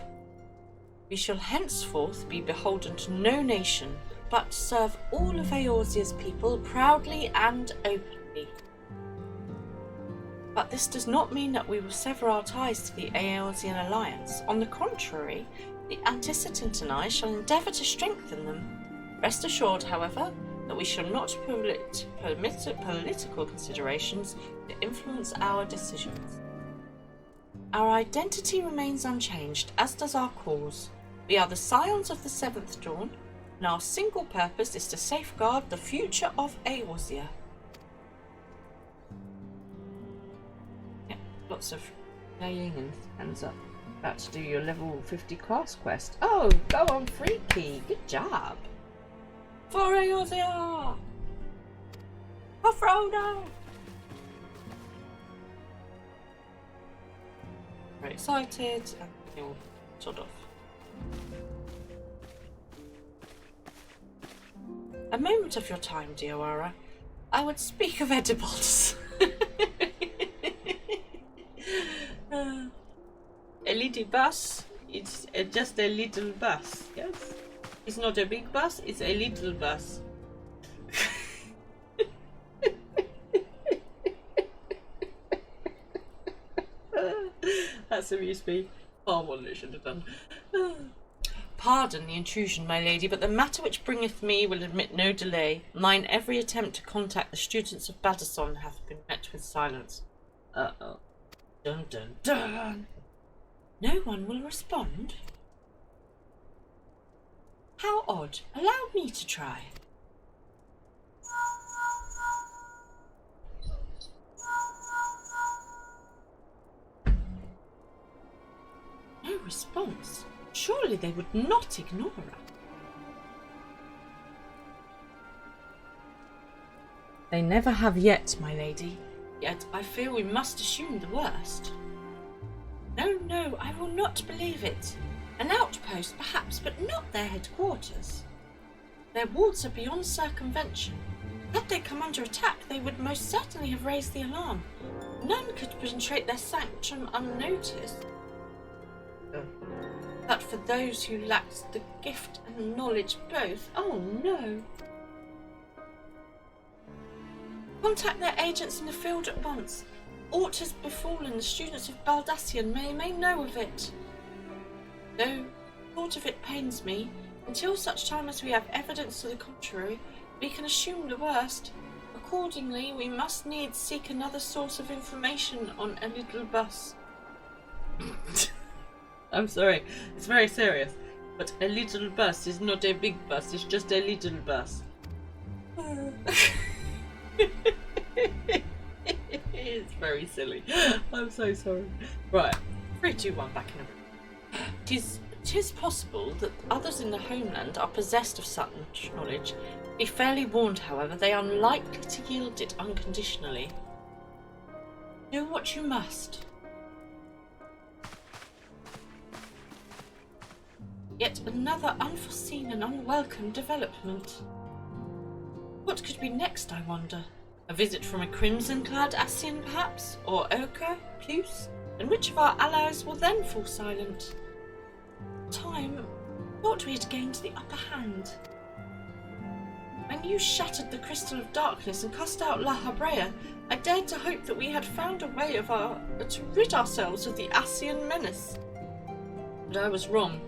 We shall henceforth be beholden to no nation, but serve all of Eorzea's people proudly and openly. But this does not mean that we will sever our ties to the Eorzean alliance. On the contrary, the Anticitant and I shall endeavour to strengthen them. Rest assured, however, that we shall not permit political considerations to influence our decisions. Our identity remains unchanged, as does our cause. We are the Scions of the 7th Dawn, and our single purpose is to safeguard the future of Eorzea. Yep, lots of playing and hands up. About to do your level 50 class quest. Oh, go on, Freaky! Good job! For Eorzea! For Frodo! Very excited, and you'll sort of. A moment of your time, Diawara. I would speak of edibles. A little bus. It's just a little bus. Yes, it's not a big bus. It's a little bus. That's amused me far more than it should have done. Pardon the intrusion, my lady, but the matter which bringeth me will admit no delay. Mine every attempt to contact the students of Badasson hath been met with silence. Uh-oh. Dun dun dun! No one will respond? How odd. Allow me to try. No response. Surely they would not ignore us. They never have yet, my lady. Yet I fear we must assume the worst. No, no, I will not believe it. An outpost, perhaps, but not their headquarters. Their walls are beyond circumvention. Had they come under attack, they would most certainly have raised the alarm. None could penetrate their sanctum unnoticed. But for those who lacked the gift and knowledge both, oh no. Contact their agents in the field at once. Aught has befallen the students of Baldassian may know of it. Though thought of it pains me, until such time as we have evidence to the contrary, we can assume the worst. Accordingly, we must needs seek another source of information on a little bus. I'm sorry, it's very serious. But a little bus is not a big bus, it's just a little bus. It's very silly. I'm so sorry. Right. 3, 2, 1, back in a minute. 'Tis possible that others in the homeland are possessed of such knowledge. Be fairly warned, however, they are unlikely to yield it unconditionally. Do what you must. Yet another unforeseen and unwelcome development. What could be next, I wonder? A visit from a crimson-clad Ascian, perhaps? Or Ochre, Puce? And which of our allies will then fall silent? Time thought we had gained the upper hand. When you shattered the crystal of darkness and cast out La Habrea, I dared to hope that we had found a way to rid ourselves of the Ascian menace. But I was wrong.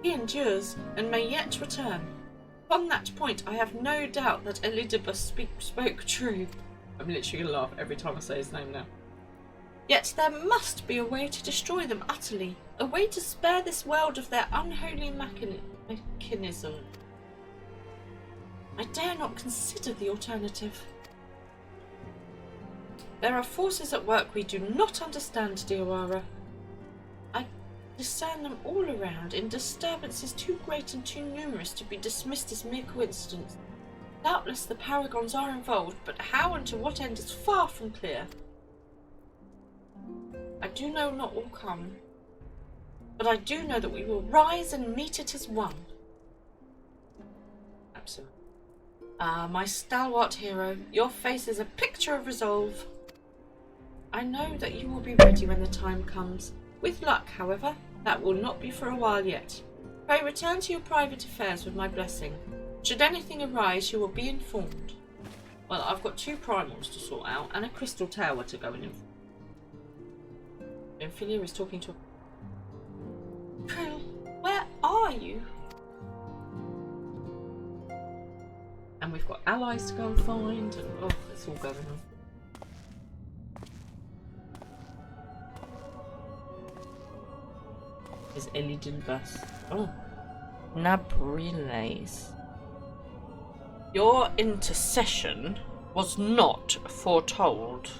He endures and may yet return. Upon that point, I have no doubt that Elidibus spoke true. I'm literally going to laugh every time I say his name now. Yet there must be a way to destroy them utterly, a way to spare this world of their unholy mechanism. I dare not consider the alternative. There are forces at work we do not understand, Diawara. I discern them all around in disturbances too great and too numerous to be dismissed as mere coincidence. Doubtless the paragons are involved, but how and to what end is far from clear. I do know not all come, but I do know that we will rise and meet it as one. Absolutely. Ah, my stalwart hero, your face is a picture of resolve. I know that you will be ready when the time comes. With luck, however, that will not be for a while yet. Pray return to your private affairs with my blessing. Should anything arise, you will be informed. Well, I've got 2 primals to sort out and a crystal tower to go in. Ophelia is talking to... Krill, where are you? And we've got allies to go and find, and oh, it's all going on. Is Elidibus. Oh. Nabriles. Your intercession was not foretold.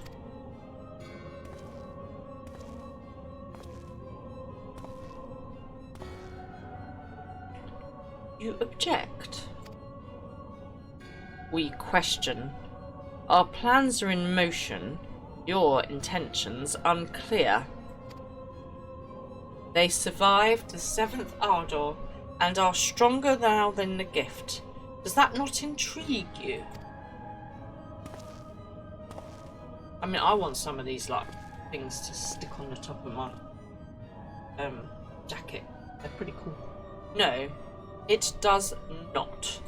You object? We question. Our plans are in motion, your intentions unclear. They survived the 7th Ardor and are stronger now than the gift. Does that not intrigue you? I mean, I want some of these, like, things to stick on the top of my jacket. They're pretty cool. No, it does not.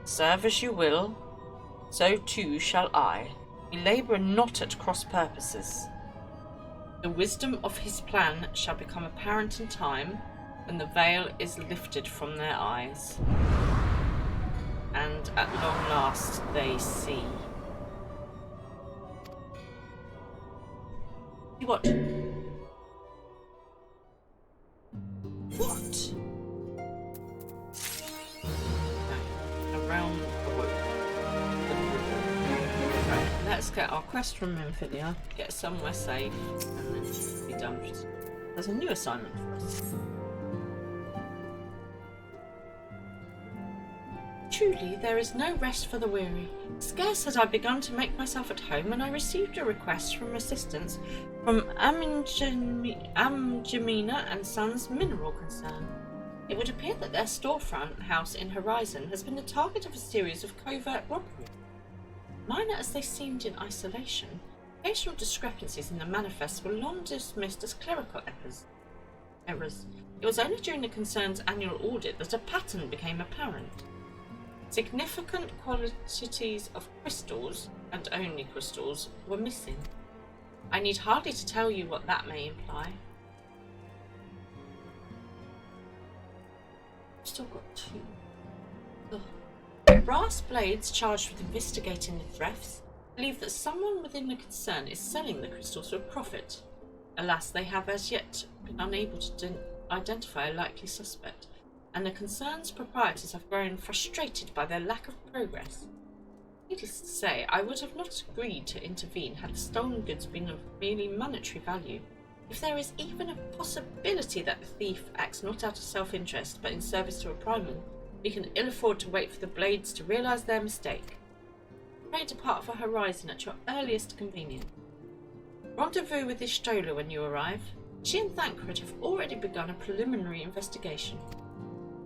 Serve as you will, so too shall I. We labour not at cross purposes. The wisdom of his plan shall become apparent in time when the veil is lifted from their eyes, and at long last they see. You what? What? No. Around the wood. Right, let's get our quest from Memphilia, get somewhere safe, and then be done. There's a new assignment for us. Truly, there is no rest for the weary. Scarce had I begun to make myself at home when I received a request from assistance from Amjamina and Sons Mineral Concern. It would appear that their storefront house in Horizon has been the target of a series of covert robberies. Minor as they seemed in isolation, occasional discrepancies in the manifests were long dismissed as clerical errors. It was only during the concern's annual audit that a pattern became apparent. Significant quantities of crystals, and only crystals, were missing. I need hardly to tell you what that may imply. I've still got 2. Ugh. Brass blades charged with investigating the thefts believe that someone within the concern is selling the crystals for profit. Alas, they have as yet been unable to identify a likely suspect, and the concern's proprietors have grown frustrated by their lack of progress. Needless to say, I would have not agreed to intervene had the stolen goods been of merely monetary value. If there is even a possibility that the thief acts not out of self-interest but in service to a primal, we can ill afford to wait for the blades to realise their mistake. Pray depart for Horizon at your earliest convenience. Rendezvous with Ishtola when you arrive. She and Thancred have already begun a preliminary investigation.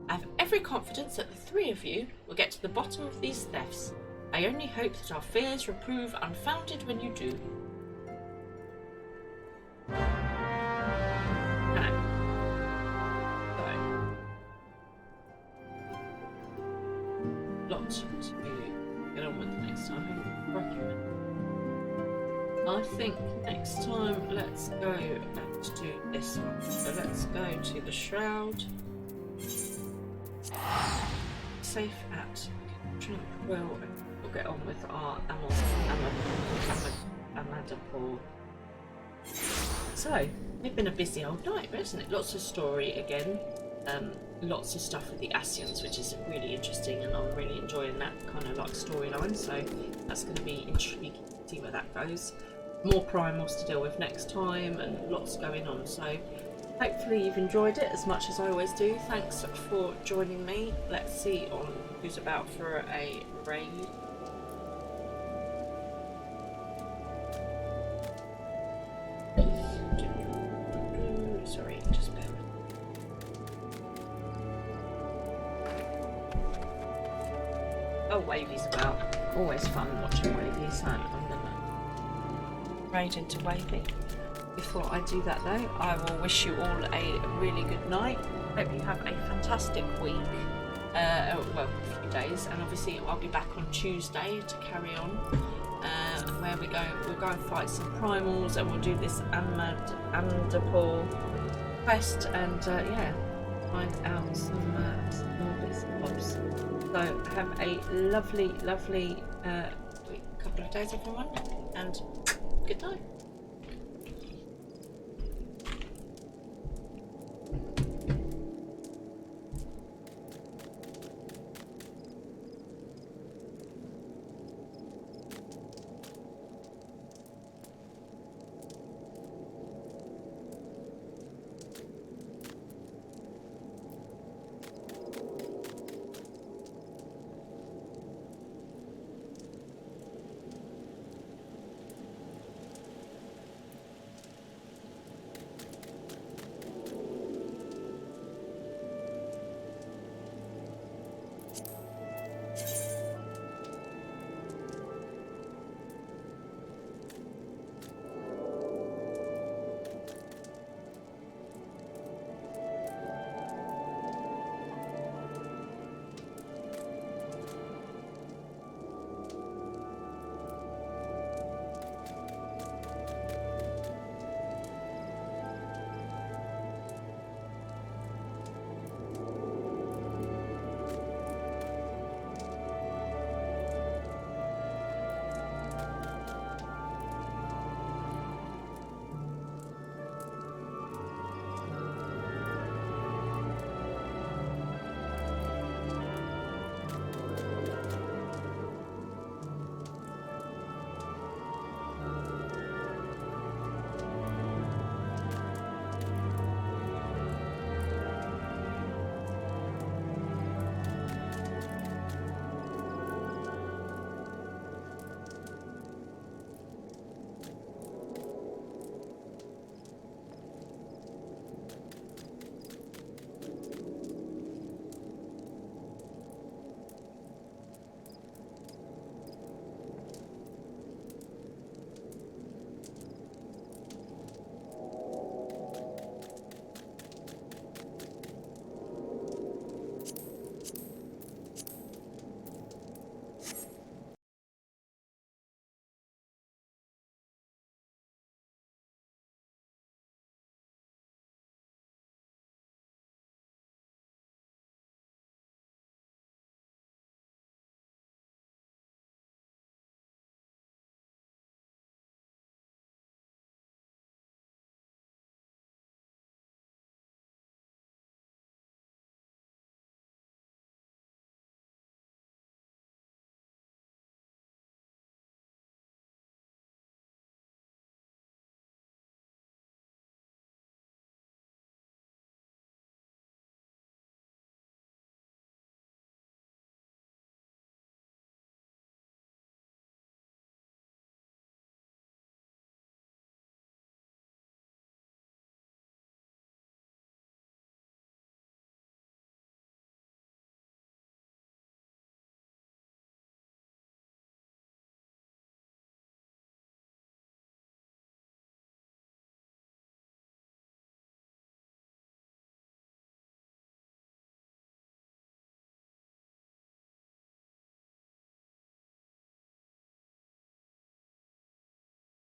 I have every confidence that the 3 of you will get to the bottom of these thefts. I only hope that our fears will prove unfounded when you do. Lots to get on with next time. I think next time let's go and do this one. So let's go to the Shroud. Safe at Tranquil. We'll get on with our Amadapur. So, it's been a busy old night, isn't it? Lots of story again. Lots of stuff with the Asians, which is really interesting, and I'm really enjoying that kind of like storyline. So that's going to be intriguing to see where that goes. More primals to deal with next time, and lots going on. So hopefully you've enjoyed it as much as I always do. Thanks for joining me. Let's see on who's about for a raid. Sorry, just bear with me. Oh, Wavy's about. Always fun watching Wavy, so I'm gonna raid into Wavy. Before I do that though, I will wish you all a really good night. Hope you have a fantastic week. Well, a few days, and obviously I'll be back on Tuesday to carry on. Where we'll go and fight some primals, and we'll do this Amadapur quest, and yeah, find out some bits and bobs. So have a lovely couple of days, everyone, and good night.